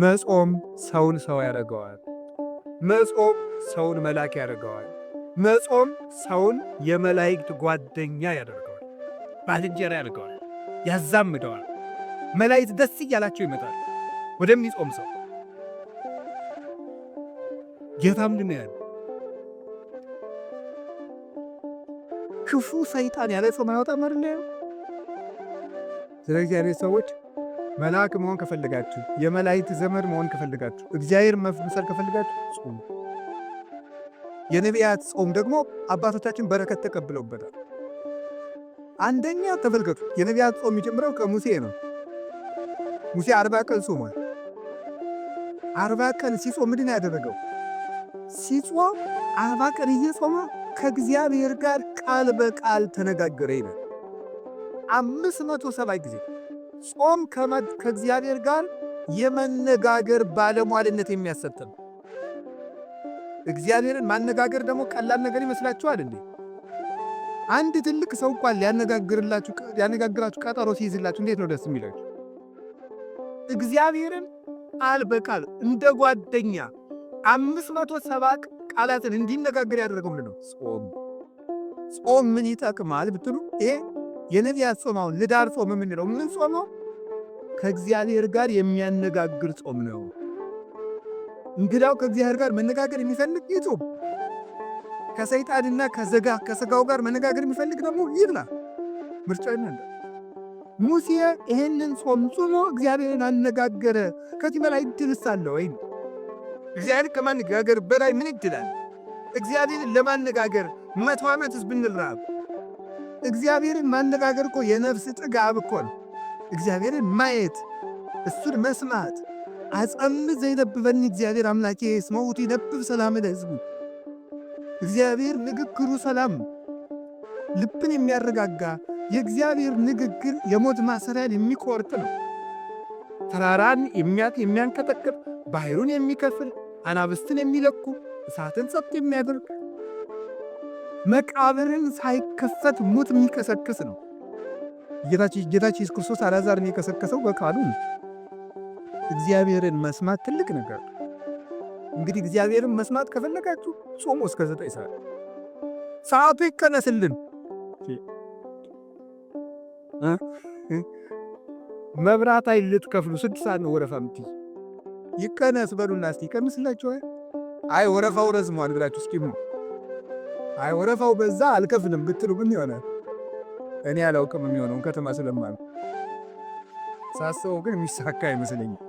መጾም ሰውን ሰው ያደርገዋል። መጾም ሰውን መልአክ ያደርገዋል። መጾም ሰውን የመላእክት ጓደኛ ያደርገዋል፣ ባልንጀራ ያደርገዋል፣ ያዛምደዋል። መላእክት ደስ እያላቸው ይመጣል ወደሚጾም ሰው። ጌታ ምንድን ነው ያለው? ክፉ ሰይጣን ያለ ጾም አይወጣም አይደል? ስለዚህ አይነት ሰዎች መልአክ መሆን ከፈለጋችሁ፣ የመላእክት ዘመድ መሆን ከፈለጋችሁ፣ እግዚአብሔር መፍሰል ከፈለጋችሁ ጾሙ። የነቢያት ጾም ደግሞ አባቶቻችን በረከት ተቀብለውበታል። አንደኛ ተመልከቱ፣ የነቢያት ጾም የሚጀምረው ከሙሴ ነው። ሙሴ 40 ቀን ጾሟል። 40 ቀን ሲጾም ምንድን ነው ያደረገው? ሲጾም 40 ቀን እየጾመ ከእግዚአብሔር ጋር ቃል በቃል ተነጋገረ ይላል። 570 ጊዜ ጾም ከእግዚአብሔር ጋር የመነጋገር ባለሟልነት የሚያሰጥ ነው። እግዚአብሔርን ማነጋገር ደግሞ ቀላል ነገር ይመስላችኋል እንዴ? አንድ ትልቅ ሰው እንኳን ሊያነጋግራችሁ ቀጠሮ ሲይዝላችሁ እንዴት ነው ደስ የሚላችሁ? እግዚአብሔርን ቃል በቃል እንደ ጓደኛ 570 ቃላትን እንዲነጋገር ያደረገው ምንድን ነው? ጾም። ጾም ምን ይጠቅማል ብትሉ ይሄ የነቢያት ጾም፣ አሁን ልዳር ጾም የምንለው ምን ጾመው ከእግዚአብሔር ጋር የሚያነጋግር ጾም ነው። እንግዳው ከእግዚአብሔር ጋር መነጋገር የሚፈልግ ይጾም። ከሰይጣንና ከሥጋው ጋር መነጋገር የሚፈልግ ደግሞ ይብላ። ምርጫ ይናለ። ሙሴ ይሄንን ጾም ጾሞ እግዚአብሔርን አነጋገረ። ከዚህ በላይ እድልስ አለ ወይ? እግዚአብሔር ከማነጋገር በላይ ምን ይድላል? እግዚአብሔርን ለማነጋገር 100 ዓመትስ ብንራብ እግዚአብሔርን ማነጋገር እኮ የነፍስ ጥጋብ እኮ ነው። እግዚአብሔርን ማየት፣ እሱን መስማት። አጸም ዘይነብበኒ እግዚአብሔር አምላኬ እስመ ውእቱ ይነብብ ሰላም ለሕዝቡ። እግዚአብሔር ንግግሩ ሰላም፣ ልብን የሚያረጋጋ የእግዚአብሔር ንግግር የሞት ማሰሪያን የሚቆርጥ ነው። ተራራን የሚያንቀጠቅጥ፣ ባህሩን የሚከፍል፣ አናብስትን የሚለኩ፣ እሳትን ጸጥ የሚያደርግ፣ መቃብርን ሳይከፈት ሙት የሚቀሰቅስ ነው። ጌታችን ኢየሱስ ክርስቶስ አልዓዛርን የቀሰቀሰው በቃሉ ነው። እግዚአብሔርን መስማት ትልቅ ነገር። እንግዲህ እግዚአብሔርን መስማት ከፈለጋችሁ ጾሙ እስከ 9 ሰዓት። ሰዓቱ ይቀነስልን። መብራት ኃይል ልትከፍሉ 6 ሰዓት ነው ወረፋ የምትይዙ። ይቀነስ በሉና እስቲ ይቀንስላችኋል። አይ ወረፋው ረዝሟል ብላችሁ እስኪ አይ ወረፋው በዛ አልከፍልም ብትሉ ምን ይሆናል? እኔ አላውቅም የሚሆነውን ከተማ ስለማን ሳስበው ግን የሚሳካ አይመስለኝም።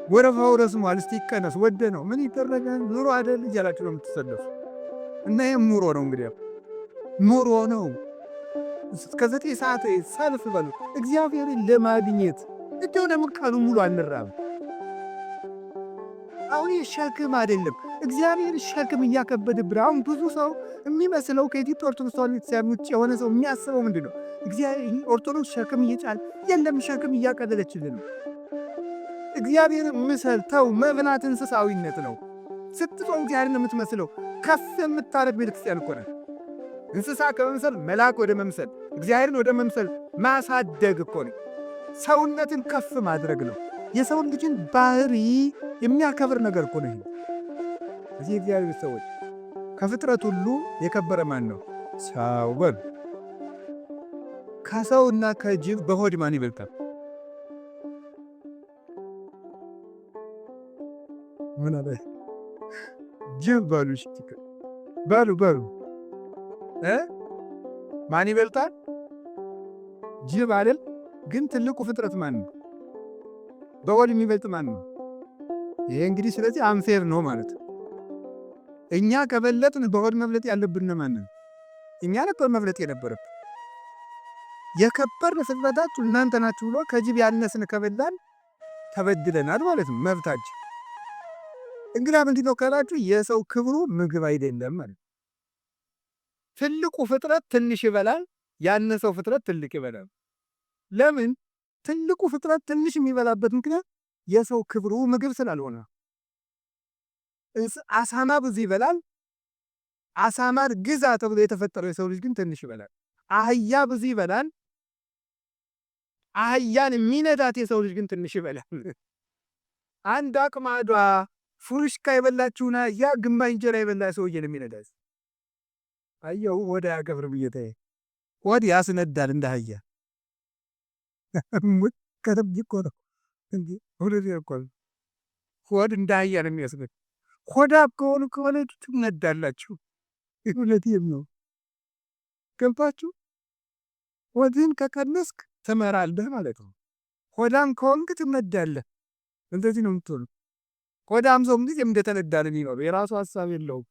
ወረፋው ረዝሟል፣ እስቲ ይቀነስ፣ ወደ ነው ምን ይደረጋል፣ ኑሮ አይደል እያላችሁ ነው የምትሰለፉ። እና ይህም ኑሮ ነው እንግዲህ ኑሮ ነው። እስከ 9 ሰዓት ሰልፍ በሉ እግዚአብሔርን ለማግኘት እንደው ደግሞ ቀኑ ሙሉ አንራብ። አሁን ሸክም አይደለም እግዚአብሔር ሸክም እያከበደብን። አሁን ብዙ ሰው የሚመስለው ከኢትዮጵያ ኦርቶዶክስ ተዋሕዶ ቤተክርስቲያን ውጭ የሆነ ሰው የሚያስበው ምንድን ነው? እግዚአብሔር ኦርቶዶክስ ሸክም እየጫለ የለም፣ ሸክም እያቀለለችልን ነው። እግዚአብሔር ምሰል ተው። መብላት እንስሳዊነት ነው። ስትጾም እግዚአብሔርን የምትመስለው ከፍ የምታረግ ቤተክርስቲያን እኮ ናት። እንስሳ ከመምሰል መልአክ ወደ መምሰል እግዚአብሔርን ወደ መምሰል ማሳደግ እኮ ነው። ሰውነትን ከፍ ማድረግ ነው። የሰውን ልጅን ባህሪ የሚያከብር ነገር እኮ ነው። እዚህ እግዚአብሔር ሰዎች ከፍጥረት ሁሉ የከበረ ማን ነው? ሰው በሉ። ከሰውና ከጅብ በሆድ ማን ይበልጣል? ምን አለ? ጅብ በሉ። በሉ በሉ ማን ይበልጣል? ጅብ አይደል? ግን ትልቁ ፍጥረት ማን ነው? በሆድ የሚበልጥ ማን ነው? ይሄ እንግዲህ ስለዚህ አንፌር ነው ማለት ነው። እኛ ከበለጥን በሆድ መብለጥ ያለብን ማን ነው? እኛ ነበር መብለጥ የነበረብን። የከበርን ፍጥረታችሁ እናንተ ናችሁ ብሎ ከጅብ ያነስን ከበላን ተበድለናል ማለት ነው። መብታችን እንግዲህ ምንድን ነው ካላችሁ የሰው ክብሩ ምግብ አይደለም ማለት ነው። ትልቁ ፍጥረት ትንሽ ይበላል፣ ያነሰው ፍጥረት ትልቅ ይበላል። ለምን? ትልቁ ፍጥረት ትንሽ የሚበላበት ምክንያት የሰው ክብሩ ምግብ ስላልሆነ። አሳማ ብዙ ይበላል። አሳማን ግዛ ተብሎ የተፈጠረው የሰው ልጅ ግን ትንሽ ይበላል። አህያ ብዙ ይበላል። አህያን የሚነዳት የሰው ልጅ ግን ትንሽ ይበላል። አንድ አቅማዷ ፉርሽካ የበላችሁና ያ ግማሽ እንጀራ የበላ ሰውዬን የሚነዳት አየው። ወደ ያከብር ብዬታዬ ወድ ያስነዳል እንደ አህያ ከተብ ይቆረ እንዴ ወደ ያቆል ወድ እንደ አህያ ነው የሚያስነድ። ሆዳም ከሆነ ትነዳላችሁ። እውነቴን ነው። ገባችሁ? ወድን ከቀነስክ ትመራለህ ማለት ነው። ሆዳም ከሆንክ ትነዳለህ። እንደዚህ ነው የምትሆነው። ሆዳም ሰው ጊዜ እንደተነዳለ ነው። የራሱ ሐሳብ የለውም።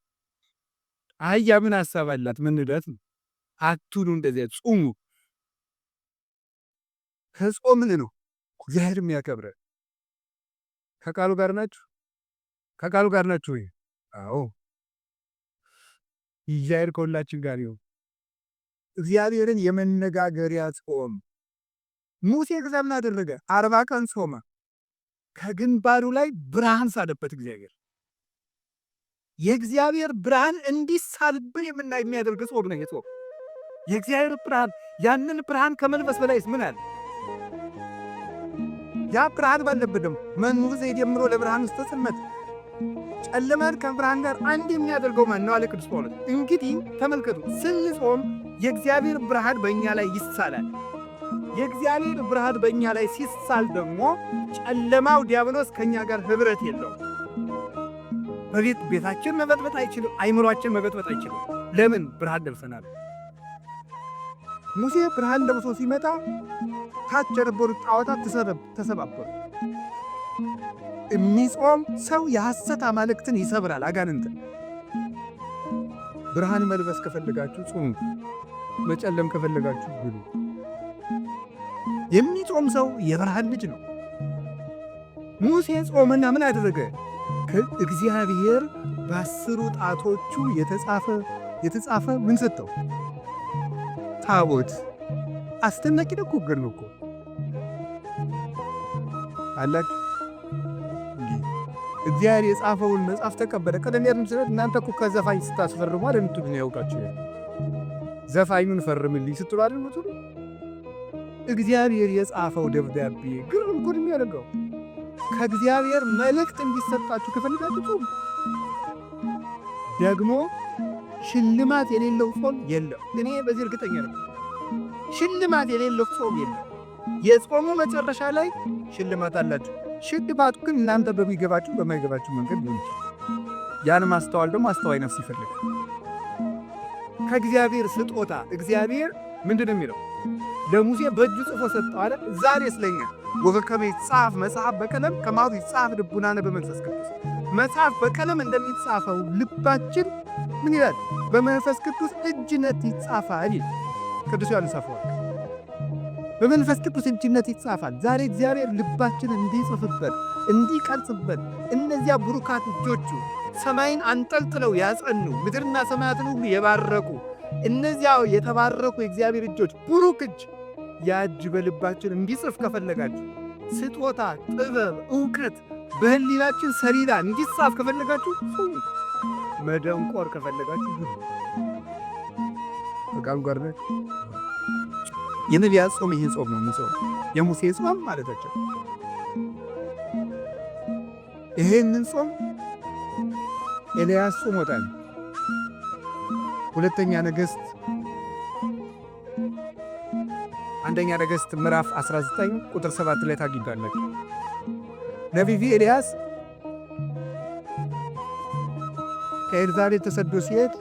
አህያ ምን ሐሳብ አላት? መንዳት ነው። አትኑ እንደዚህ ጾሙ። ከጾምን ነው እግዚአብሔር የሚያከብረ። ከቃሉ ጋር ናችሁ? ከቃሉ ጋር ናችሁ? አዎ። እግዚአብሔር ከሁላችን ጋር ይሁን። እግዚአብሔርን የመነጋገሪያ ጾም ሙሴ ከዛም አደረገ። 40 ቀን ጾመ። ከግንባሩ ላይ ብርሃን ሳለበት እግዚአብሔር የእግዚአብሔር ብርሃን እንዲሳልብን የሚያደርግ ጾም ነው የጾም የእግዚአብሔር ብርሃን። ያንን ብርሃን ከመልበስ በላይስ ምን አለ? ያ ብርሃን ባለበትም መንሙር ዘይት ጀምሮ ለብርሃን ውስጥ ተሰመተ። ጨለማን ከብርሃን ጋር አንድ የሚያደርገው ማን ነው አለ ቅዱስ ጳውሎስ። እንግዲህ ተመልከቱ፣ ስንጾም የእግዚአብሔር ብርሃን በእኛ ላይ ይሳላል። የእግዚአብሔር ብርሃን በእኛ ላይ ሲሳል ደግሞ ጨለማው ዲያብሎስ ከእኛ ጋር ህብረት የለውም። ቤታችን መበጥበጥ አይችልም። አይምሯችን መበጥበጥ አይችልም። ለምን? ብርሃን ለብሰናል። ሙሴ ብርሃን ለብሶ ሲመጣ ታች የነበሩት ጣዖታት ተሰባበሩ። የሚጾም ሰው የሐሰት አማልክትን ይሰብራል፣ አጋንንትን። ብርሃን መልበስ ከፈለጋችሁ ጾሙ፣ መጨለም ከፈለጋችሁ ብሉ። የሚጾም ሰው የብርሃን ልጅ ነው። ሙሴ ጾመና ምን አደረገ? እግዚአብሔር በ10 ጣቶቹ የተጻፈ ምን ሰጠው? ታቦት። አስደናቂ ነው እኮ ገር ነው እኮ አላችሁ። እግዚአብሔር የጻፈውን መጽሐፍ ተቀበለ። ቀደም ያልን ስለ እናንተ እኮ ከዘፋኝ ስታስፈርሙ አይደል እንትን ነው ያውቃችሁ። ዘፋኙን ፈርምልኝ ስትሉ አይደል ምትሉ። እግዚአብሔር የጻፈው ደብዳቤ ግርም ጉድ የሚያደርገው ከእግዚአብሔር መልእክት እንዲሰጣችሁ ከፈልጋችሁ ደግሞ ሽልማት የሌለው ጾም የለም። እኔ በዚህ እርግጠኛ ነኝ። ሽልማት የሌለው ጾም የለም። የጾሙ መጨረሻ ላይ ሽልማት አላችሁ። ሽልማቱ ግን እናንተ በሚገባችሁ በማይገባችሁ መንገድ ሊሆን ይችላል። ያን ማስተዋል ደግሞ አስተዋይ ነፍስ ይፈልጋል። ከእግዚአብሔር ስጦታ እግዚአብሔር ምንድን ነው የሚለው? ለሙሴ በእጁ ጽፎ ሰጠው አለ። ዛሬ ስለኛ ወበከመ ይጻፍ መጽሐፍ በቀለም ከማሁ ይጻፍ ልቡናነ በመንፈስ ቅዱስ። መጽሐፍ በቀለም እንደሚጻፈው ልባችን ምን ይላል? በመንፈስ ቅዱስ እጅነት ይጻፋል። ቅዱስ ዮሐንስ አፈወርቅ በመንፈስ ቅዱስ እጅነት ይጻፋል። ዛሬ እግዚአብሔር ልባችን እንዲጽፍበት እንዲቀርጽበት እነዚያ ብሩካት እጆቹ ሰማይን አንጠልጥለው ያጸኑ ምድርና ሰማያትን ሁሉ የባረኩ እነዚያ የተባረኩ የእግዚአብሔር እጆች ብሩክ እጅ ያ እጅ በልባችን እንዲጽፍ ከፈለጋችሁ ስጦታ፣ ጥበብ፣ ዕውቀት በህሊናችን ሰሌዳ እንዲጻፍ ከፈለጋችሁ መደንቆር ከፈለጋችሁ በቃል ጓርነ የነቢያት ጾም ይሄ ጾም ነው የሚጾም የሙሴ ጾም ማለታቸው። ይሄንን ጾም ኤልያስ ጾሞታል። አንደኛ ነገሥት ምዕራፍ 19 ቁጥር 7 ላይ ታግኝታላችሁ። ነቢዩ ኤልያስ ከኤልዛቤል ተሰዶ ሲሄድ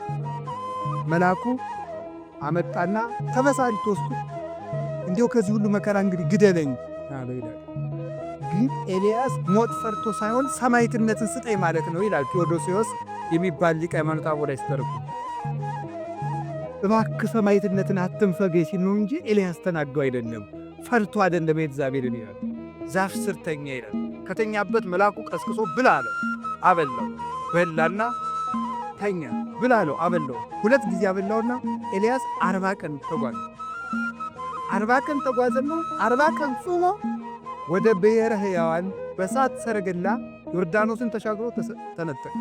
መልአኩ አመጣና ተበሳጭቶ ወስዶ እንዲያው ከዚህ ሁሉ መከራ እንግዲህ ግደለኝ አለው ይላል። ግን ኤልያስ ሞት ፈርቶ ሳይሆን ሰማዕትነትን ስጠኝ ማለት ነው ይላል ቴዎዶስዮስ የሚባል ሊቀ ሃይማኖት አቦ ላይ ሲተረጉም። እባክህ ሰማዕትነትን አትንፈገኝ ሲል ነው እንጂ ኤልያስ ተናግቶ አይደለም፣ ፈርቶ አይደለም። ኤልዛቤልን ይላል ዛፍ ስር ተኛ ይላል። ከተኛበት መልአኩ ቀስቅሶ ብላ አለው፣ አበላው። በላና ተኛ። ብላ አለው፣ አበላው። 2 ጊዜ አበላውና ኤልያስ 40 ቀን ተጓዘ። 40 ቀን ተጓዘና 40 ቀን ጾሞ ወደ ብሔረ ሕያዋን በእሳት ሰረገላ ዮርዳኖስን ተሻግሮ ተነጠቀ።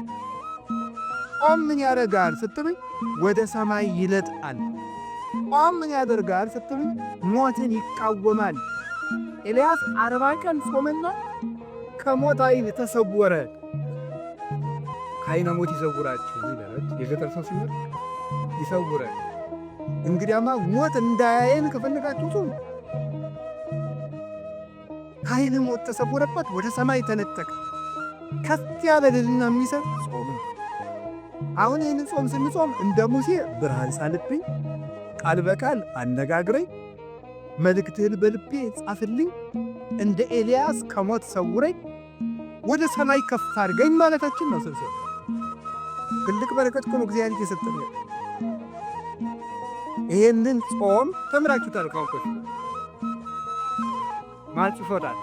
ጾም ምን ያደርጋል ስትሉኝ ወደ ሰማይ ይለጣል። ጾም ምን ያደርጋል ስትሉኝ ሞትን ይቃወማል። ኤልያስ 40 ቀን ጾመና ከሞት ዓይን ተሰወረ። ከዓይነ ሞት ይሰውራችሁ ይላል የገጠር ሰው ሲኖር ይሰውረ። እንግዲያማ ሞት እንዳያየን ከፈለጋችሁ ጾም። ከዓይነ ሞት ተሰወረበት፣ ወደ ሰማይ ተነጠቀ። ከፍ ያለ ድልና የሚሰጥ ጾም። አሁን ይህን ጾም ስንጾም እንደ ሙሴ ብርሃን ሳልብኝ ቃል በቃል አነጋግረኝ፣ መልእክትህን በልቤ ጻፍልኝ፣ እንደ ኤልያስ ከሞት ሰውረኝ፣ ወደ ሰማይ ከፍ አድርገኝ ማለታችን ነው። ስንጾም ትልቅ በረከት እኮ ነው እግዚአብሔር እየሰጠን። ይህንን ጾም ተምራችሁታል። ካውቆች ማን ጽፎታል?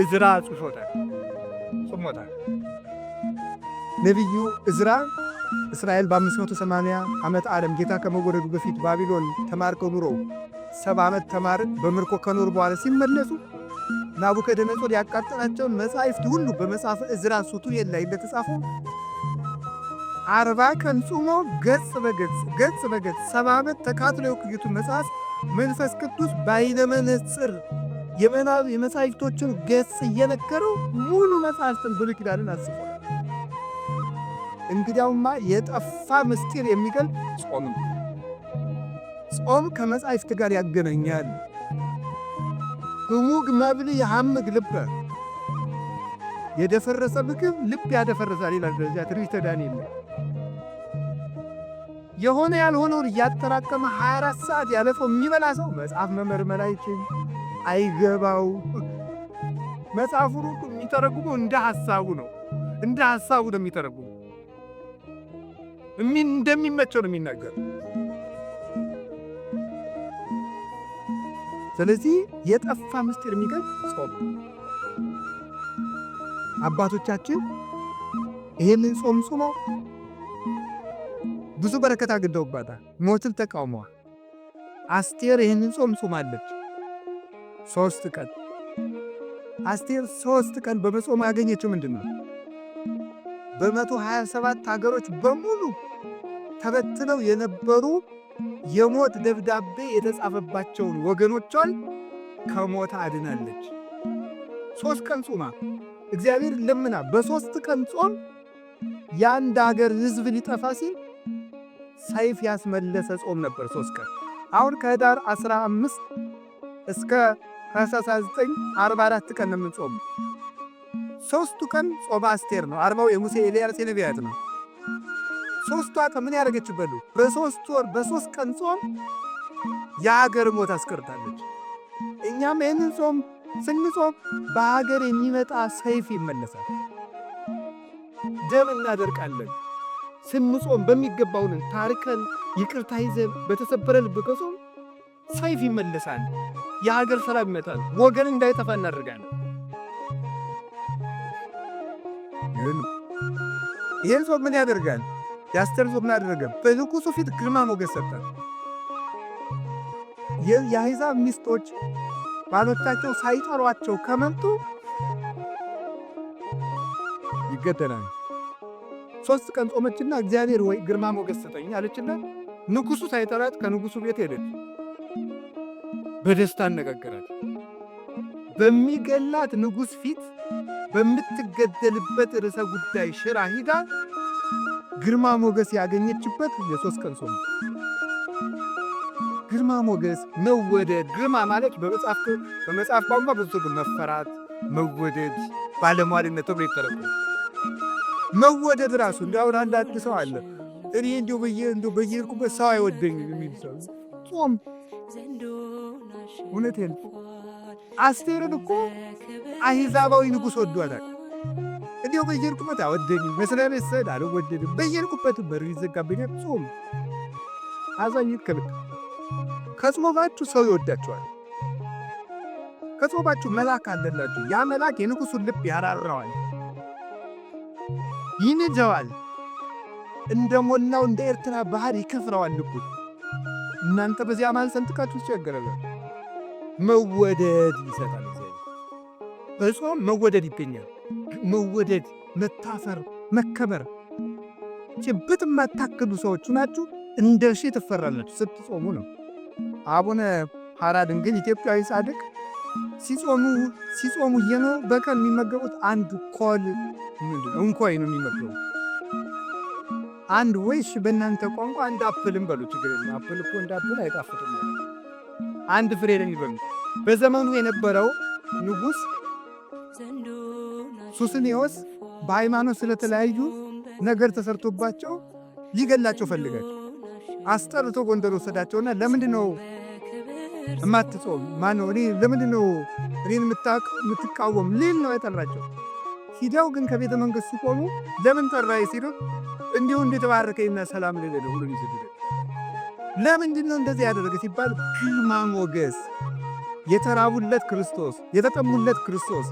እዝራ ጽፎታል፣ ጽሞታል። ነቢዩ እዝራ እስራኤል በ580 ዓመት ዓለም ጌታ ከመወለዱ በፊት ባቢሎን ተማርከው ኑሮ 70 ዓመት ተማርን በምርኮ ከኖሩ በኋላ ሲመለሱ ናቡከደነጾር ያቃጠላቸውን መጻሕፍት ሁሉ በመጽሐፈ እዝራ ሱቱኤል ላይ እንደተጻፈው 40 ቀን ጾሞ ገጽ በገጽ 70 ዓመት ተቃጥሎ የቆዩትን መጽሐፍ መንፈስ ቅዱስ በዓይነ መነጽር የመጻሕፍቶችን ገጽ እየነገረው ሙሉ መጽሐፍትን ብሉይ ኪዳንን አጽፏል። እንግዲያውማ የጠፋ ምስጢር የሚገልጥ ጾም ነው። ጾም ከመጻሕፍት ጋር ያገናኛል። ህሙግ መብል የሐምግ ልበ፣ የደፈረሰ ምግብ ልብ ያደፈርሳል ይላል ደረጃ ትንቢተ ዳንኤል። የሆነ ያልሆነውን እያጠራቀመ 24 ሰዓት ያለፈው የሚበላ ሰው መጽሐፍ መመርመር አይችል፣ አይገባው። መጽሐፉን የሚተረጉመው እንደ ሐሳቡ ነው። እንደ ሐሳቡ ነው የሚተረጉመው። እንደሚመቸው ነው የሚናገር። ስለዚህ የጠፋ ምስጢር የሚገልጥ ጾም። አባቶቻችን ይህንን ጾም ጾመው ብዙ በረከት አግኝተውባታል። ሞትን ተቃውመዋል። አስቴር ይህንን ጾም ጾማለች 3 ቀን። አስቴር 3 ቀን በመጾም ያገኘችው ምንድን ነው? በ127 ሀገሮች በሙሉ ተበትነው የነበሩ የሞት ደብዳቤ የተጻፈባቸውን ወገኖቿን ከሞት አድናለች። 3 ቀን ጾማ እግዚአብሔር ለምና በ3 ቀን ጾም የአንድ ሀገር ሕዝብ ሊጠፋ ሲል ሰይፍ ያስመለሰ ጾም ነበር 3 ቀን። አሁን ከህዳር 15 እስከ ታኅሳስ 9 44 ቀን ነው የምንጾም። 3ቱ ቀን ጾመ አስቴር ነው። 40 የሙሴ ኤልያስ የነቢያት ነው። 3ቷ ቀን ምን ያደረገች በሉ? በ3 ወር በ3 ቀን ጾም የሀገር ሞት አስቀርታለች። እኛም ይህንን ጾም ስንጾም በሀገር የሚመጣ ሰይፍ ይመለሳል። ደም እናደርቃለን። ስንጾም በሚገባውን ታርከን ይቅርታ ይዘን በተሰበረ ልብ ከጾም ሰይፍ ይመለሳል። የሀገር ሰላም ይመጣል። ወገን እንዳይጠፋ እናደርጋለን። ይህን ጾም ምን ያደርጋል? የአስቴር ጾም ምን አደረገ? በንጉሡ ፊት ግርማ ሞገስ ሰጠ። የአሕዛብ ሚስቶች ባሎቻቸው ሳይጠሯቸው ከመጡ ይገደላል። 3 ቀን ጾመችና እግዚአብሔር ወይ ግርማ ሞገስ ሰጠኝ አለችና ንጉሡ ሳይጠራት ከንጉሡ ቤት ሄደች። በደስታ አነጋገራት። በሚገላት ንጉሥ ፊት በምትገደልበት ርዕሰ ጉዳይ ሽራ ሂዳ ግርማ ሞገስ ያገኘችበት የ3 ቀን ጾም። ግርማ ሞገስ፣ መወደድ። ግርማ ማለት በመጽሐፍ ቋንቋ ብዙ መፈራት፣ መወደድ፣ ባለሟልነት ተብሎ ይተረጎማል። መወደድ ራሱ እንዲያውን አንዳንድ ሰው አለ እኔ እንዲሁ በየሄድኩበት ሰው አይወደኝም የሚል ሰው ጾም። እውነቴን አስቴርን እኮ አሕዛባዊ ንጉሥ ወዷታል። እንዲሁ በየሄድኩበት አይወደኝም፣ መስሪያ ቤት ስሄድ አልወደድም፣ በየሄድኩበት በር ይዘጋብኛል። ጾም አዛኝት ከልክ ከጾማችሁ ሰው ይወዳችኋል። ከጾማችሁ መልአክ አለላችሁ። ያ መልአክ የንጉሡን ልብ ያራራዋል፣ ይንጀዋል፣ እንደ ሞላው እንደ ኤርትራ ባህር ይከፍረዋል ልቡን። እናንተ በዚያ መሃል ሰንጥቃችሁ ትቸገራላችሁ። መወደድ ይሰጣል። በጾም መወደድ ይገኛል። መወደድ፣ መታፈር፣ መከበር። ጭብጥ የማታክሉ ሰዎች ናችሁ፣ እንደ ሺህ ትፈራላችሁ ስትጾሙ ነው። አቡነ ሐራ ድንግል ኢትዮጵያዊ ጻድቅ ሲጾሙ እየኖሩ በቀን የሚመገቡት አንድ ኮል እንኮይ ነው የሚመገቡት። አንድ ወይሽ በእናንተ ቋንቋ አንድ አፕልም በሉ ችግር የለም። አፕል እኮ እንደ አፕል አይጣፍጥም። አንድ ፍሬ ነው የሚበሉት። በዘመኑ የነበረው ንጉሥ ሱስንዮስ በሃይማኖት ስለተለያዩ ነገር ተሰርቶባቸው ሊገላቸው ፈልጋቸው አስጠርቶ ጎንደር ወሰዳቸውና ለምንድን ነው እማትጾም? ማነው እኔ ለምንድን ነው እኔን የምትቃወም ሊል ነው የጠራቸው። ሂደው ግን ከቤተ መንግሥት ሲቆሙ ለምን ጠራይ ሲሉ እንዲሁ እንደተባረከኝና ሰላም ሌለ ሁሉ ይዘድል። ለምንድን ነው እንደዚህ ያደረገ ሲባል ግርማ ሞገስ፣ የተራቡለት ክርስቶስ፣ የተጠሙለት ክርስቶስ፣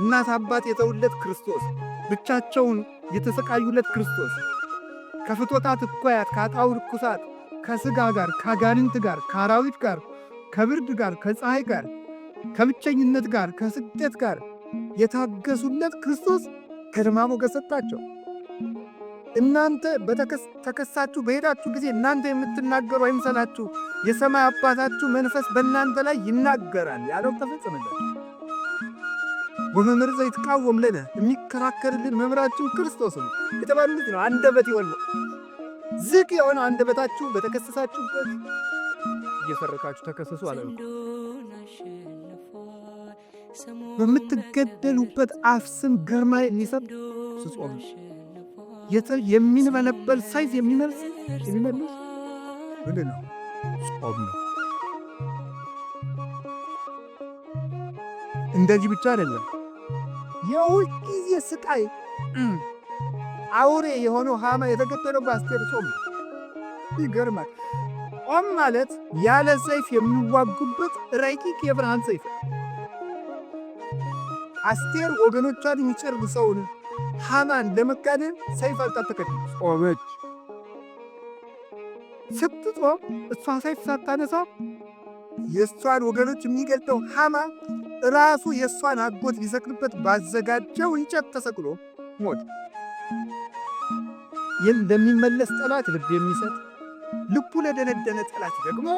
እናት አባት የተውለት ክርስቶስ፣ ብቻቸውን የተሰቃዩለት ክርስቶስ፣ ከፍቶታት እኩያት ከአጣውር ርኩሳት ከሥጋ ጋር ከአጋንንት ጋር ከአራዊት ጋር ከብርድ ጋር ከፀሐይ ጋር ከብቸኝነት ጋር ከስደት ጋር የታገሱለት ክርስቶስ ግርማ ሞገስ ሰጣቸው። እናንተ ተከሳችሁ በሄዳችሁ ጊዜ እናንተ የምትናገሩ አይምሰላችሁ፣ የሰማይ አባታችሁ መንፈስ በእናንተ ላይ ይናገራል ያለው ተፈጸመላችሁ። ወመምህር ዘይትቃወም ለነ የሚከራከርልን መምህራችን ክርስቶስ ነው የተባሉት ነው። አንደበት ይወል ዝቅ የሆነ አንደበታችሁ በተከሰሳችሁበት እየሰረካችሁ ተከሰሱ አለ። በምትገደሉበት አፍ ስም ግርማ የሚሰጥ ስጾም የሚንበለበል ሰይፍ የሚመልስ ምንድን ነው? ጾም ነው። እንደዚህ ብቻ አይደለም። የሁል ጊዜ ስቃይ አውሬ የሆነው ሃማ የተገደለው በአስቴር ጾም ነው። ይገርማል። ጾም ማለት ያለ ሰይፍ የሚዋጉበት ረቂቅ የብርሃን ሰይፍ። አስቴር ወገኖቿን የሚጨርሰውን ሃማን ለመጋደል ሰይፍ አልታጠቀችም፣ ጾመች። ስትጾም እሷ ሰይፍ ሳታነሳ የእሷን ወገኖች የሚገልጠው ሃማ ራሱ የእሷን አጎት ሊሰቅልበት ባዘጋጀው እንጨት ተሰቅሎ ሞት። ይህም ለሚመለስ ጠላት ልብ የሚሰጥ ልቡ ለደነደነ ጠላት ደግሞ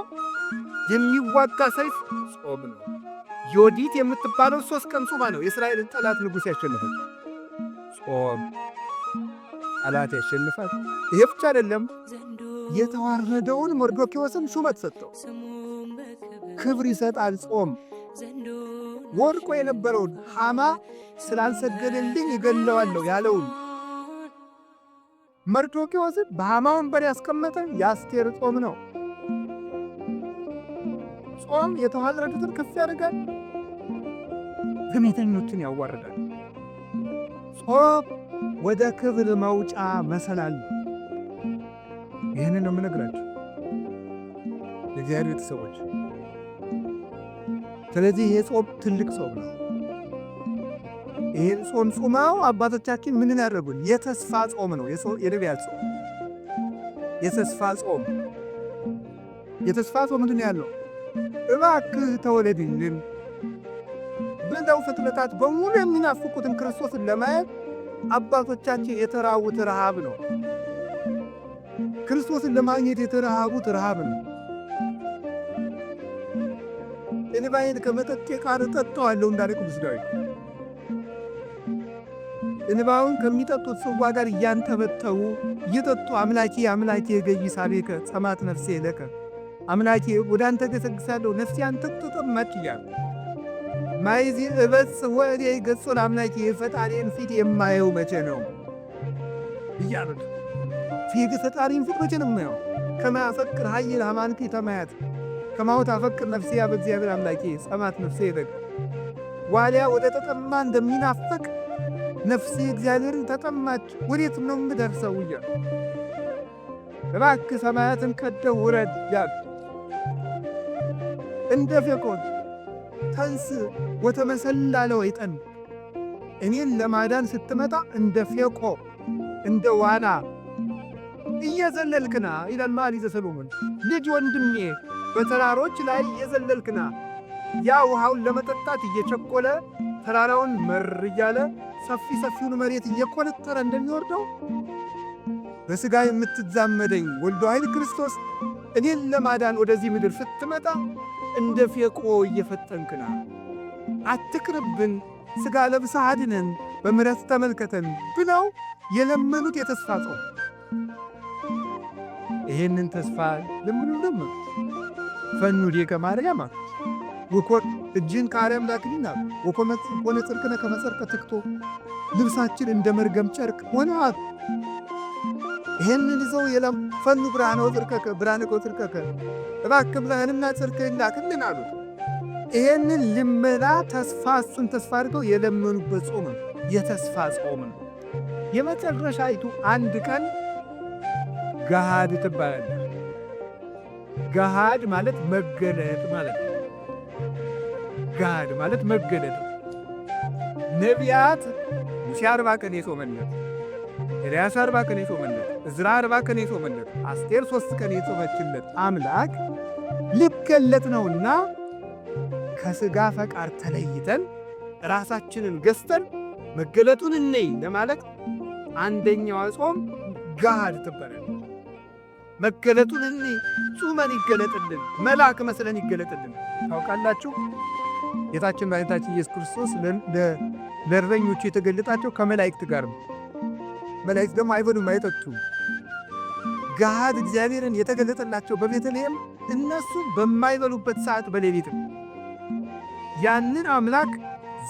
የሚዋጋ ሰይፍ ጾም ነው። ዮዲት የምትባለው 3 ቀን ጾማ ነው የእስራኤልን ጠላት ንጉሥ ያሸንፋል። ጾም ጠላት ያሸንፋል። ይሄ ብቻ አይደለም። የተዋረደውን መርዶክዮስን ሹመት ሰጠው፣ ክብር ይሰጣል። ጾም ወድቆ የነበረውን ሃማ ስላልሰገደልኝ እገለዋለሁ ያለውን መርዶክዮስን በሃማ ወንበር ያስቀመጠ የአስቴር ጾም ነው። ጾም የተዋረዱትን ከፍ ያደርጋል፣ ትዕቢተኞችን ያዋርዳል። ጾም ወደ ክብር መውጫ መሰላል። ይህንን ነው የምነግራችሁ የእግዚአብሔር ቤተሰቦች። ስለዚህ ይህ ጾም ትልቅ ጾም ነው። ይህን ጾም ጾመው አባቶቻችን ምንን ያደረጉን? የተስፋ ጾም ነው። የነቢያት ጾም የተስፋ ጾም። የተስፋ ጾም ምንድን ያለው? እባክህ ተወለድልን ብለው ፍጥረታት በሙሉ የሚናፍቁትን ክርስቶስን ለማየት አባቶቻችን የተራቡት ረሃብ ነው። ክርስቶስን ለማግኘት የተራቡት ረሃብ ነው። እንባዬን ከመጠጤ ጋር እጠጣዋለሁ እንዳለ ቅዱስ ዳዊት። እንባውን ከሚጠጡት ጽዋ ጋር እያንተበተቡ እየጠጡ አምላኬ አምላኬ ገይሳቤከ ጸማት ነፍሴ ለከ፣ አምላኬ ወደ አንተ ገሰግሳለሁ ነፍሴ አንተ ተጠማች እያሉ ማይዚ እበጽ ወዴ ገጾን አምላኬ የፈጣሪን ፊት የማየው መቼ ነው እያሉት ፊት ፈጣሪን ፊት መቼ ነው የማየው? ከማፈቅር ሀይል ሃማንኪ ተማያት ከማውት አፈቅር ነፍሴ ያ በእግዚአብሔር አምላኬ ጸማት ነፍሴ ለከ። ዋሊያ ወደ ተጠማ እንደሚናፈቅ ነፍሴ እግዚአብሔርን ተጠማች፣ ወዴት ነው የምደርሰው እያሉ እባክህ ሰማያትን ቀደህ ውረድ እያሉ እንደ ፌቆን ተንስ ወተመሰላለ ወይጠን እኔን ለማዳን ስትመጣ እንደ ፌቆ እንደ ዋና እየዘለልክና ይላል መኃልየ ሰሎሞን። ልጅ ወንድሜ በተራሮች ላይ እየዘለልክና ያ ውሃውን ለመጠጣት እየቸኮለ ተራራውን መር እያለ ሰፊውን መሬት እየቆነጠረ እንደሚወርደው በሥጋ የምትዛመደኝ ወልደ ኃይል ክርስቶስ እኔን ለማዳን ወደዚህ ምድር ስትመጣ እንደ ፌቆ እየፈጠንክና አትቅርብን፣ ሥጋ ለብሰህ አድነን፣ በምሕረት ተመልከተን ብለው የለመኑት የተስፋ ጾም። ይሄንን ተስፋ ለምኑ ፈኑ ዲከ ማርያም ወኮት እጅን ከአርያም ላክሊና ወኮነ ጽርቅነ ከመጸርቀ ትክቶ ልብሳችን እንደ መርገም ጨርቅ ሆነዋል። ይህንን ይዘው የለም ፈኑ ብርሃነ ወጽርቀከ ብርሃነ ወጽርቀከ እባክህ ብርሃንና ጽርቅህን ላክልን አሉት። ይህንን ልመና ተስፋ እሱን ተስፋ አድርገው የለመኑበት ጾም ነው፣ የተስፋ ጾም ነው። የመጨረሻይቱ አንድ ቀን ገሃድ ትባላለች። ገሃድ ማለት መገለጥ ማለት ነው። ገሃድ ማለት መገለጥ። ነቢያት ሙሴ 40 ቀን የጾመለት፣ ኤልያስ 40 ቀን የጾመለት፣ ዕዝራ 40 ቀን የጾመለት፣ አስቴር 3 ቀን የጾመችለት አምላክ ሊገለጥ ነውና ከሥጋ ፈቃድ ተለይተን ራሳችንን ገዝተን መገለጡን እንይ ለማለት አንደኛዋ ጾም ገሃድ ትባላለች። መገለጡን እንይ፣ ጹመን ይገለጥልን፣ መልአክ መስለን ይገለጥልን። ታውቃላችሁ ጌታችን መድኃኒታችን ኢየሱስ ክርስቶስ ለእረኞቹ የተገለጣቸው ከመላእክት ጋር ነው። መላእክት ደግሞ አይበሉም አይጠጡም። ገሃድ እግዚአብሔርን የተገለጠላቸው በቤተልሔም እነሱ በማይበሉበት ሰዓት በሌሊት ነው። ያንን አምላክ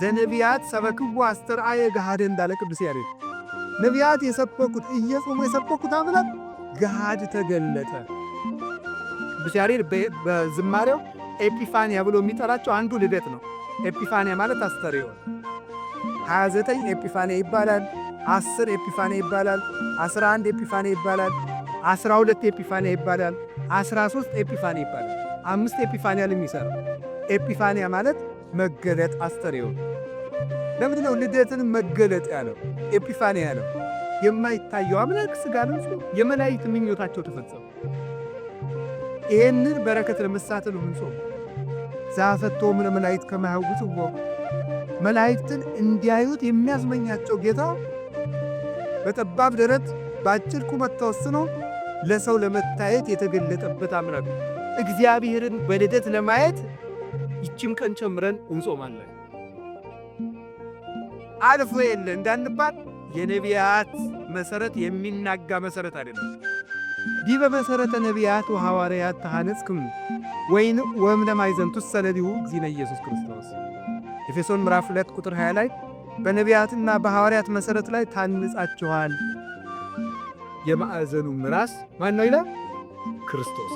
ዘነቢያት ሰበክዎ አስተርአየ ገሃደ እንዳለ ቅዱስ ያሬድ ነቢያት የሰበኩት እየጾሙ የሰበኩት አምላክ ገሃድ ተገለጠ። ቅዱስ ያሬድ በዝማሬው ኤጲፋንያ ብሎ የሚጠራቸው አንዱ ልደት ነው። ኤጲፋንያ ማለት አስተርእዮ 29 ኤጲፋንያ ይባላል፣ 10 ኤጲፋንያ ይባላል፣ 11 ኤጲፋንያ ይባላል፣ 12 ኤጲፋንያ ይባላል፣ 13 ኤጲፋንያ ይባላል። 5 ኤጲፋንያ ለሚሰራ ኤጲፋንያ ማለት መገለጥ አስተርእዮ። ለምንድን ነው ልደትን መገለጥ ያለው ኤጲፋንያ ያለው? የማይታየው አምላክ ሥጋ ለብሶ የመላእክት ምኞታቸው ተፈጸመ። ይህንን በረከት ለመሳተል ምንጾም ዛፈቶም ለመላእክት ከማያውቁትዎ መላእክትን እንዲያዩት የሚያስመኛቸው ጌታ በጠባብ ደረት በአጭር ቁመት ተወስኖ ለሰው ለመታየት የተገለጠበት አምላክ እግዚአብሔርን በልደት ለማየት ይችም ቀን ጨምረን እንጾማለን። አልፎ የለ እንዳንባል የነቢያት መሰረት የሚናጋ መሰረት አይደለም። ዲበ መሰረተ ነቢያት ወሐዋርያት ተሐነጽክሙ ወይን ወእምነ ማዕዘንቱ ሰለሊሁ እግዚእነ ኢየሱስ ክርስቶስ። ኤፌሶን ምዕራፍ 2 ቁጥር 20 ላይ በነቢያትና በሐዋርያት መሰረት ላይ ታንጻችኋል። የማዕዘኑ ራስ ማን ነው ይላል? ክርስቶስ።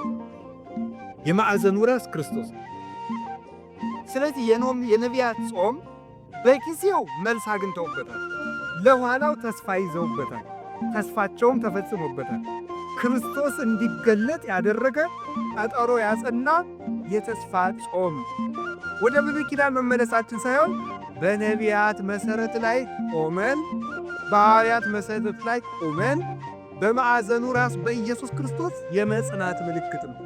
የማዕዘኑ ራስ ክርስቶስ። ስለዚህ የነቢያት ጾም በጊዜው መልስ አግኝተውበታል፣ ለኋላው ተስፋ ይዘውበታል፣ ተስፋቸውም ተፈጽሞበታል። ክርስቶስ እንዲገለጥ ያደረገ ቀጠሮ ያጸና የተስፋ ጾም ወደ ብሉይ ኪዳን መመለሳችን ሳይሆን በነቢያት መሠረት ላይ ቆመን በሐዋርያት መሠረት ላይ ቆመን በማዕዘኑ ራስ በኢየሱስ ክርስቶስ የመጽናት ምልክት ነው።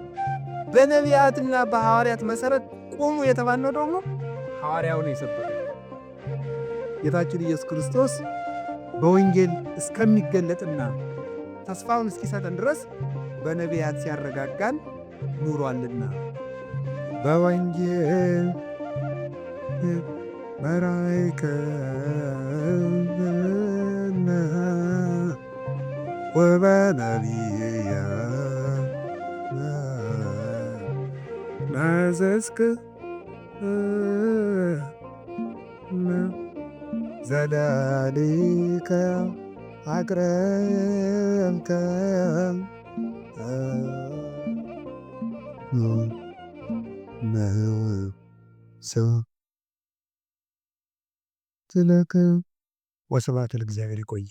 በነቢያትና በሐዋርያት መሠረት ቆሙ የተባልነው ደግሞ ሐዋርያውን የሰበከ ጌታችን ኢየሱስ ክርስቶስ በወንጌል እስከሚገለጥና ተስፋውን እስኪሰጠን ድረስ በነቢያት ሲያረጋጋን ኑሯልና በወንጌል መራይከነ ወበነቢያ ናዘዝክ ዘላሊከ አቅረብከ ወስብሐት ለእግዚአብሔር። ይቆየ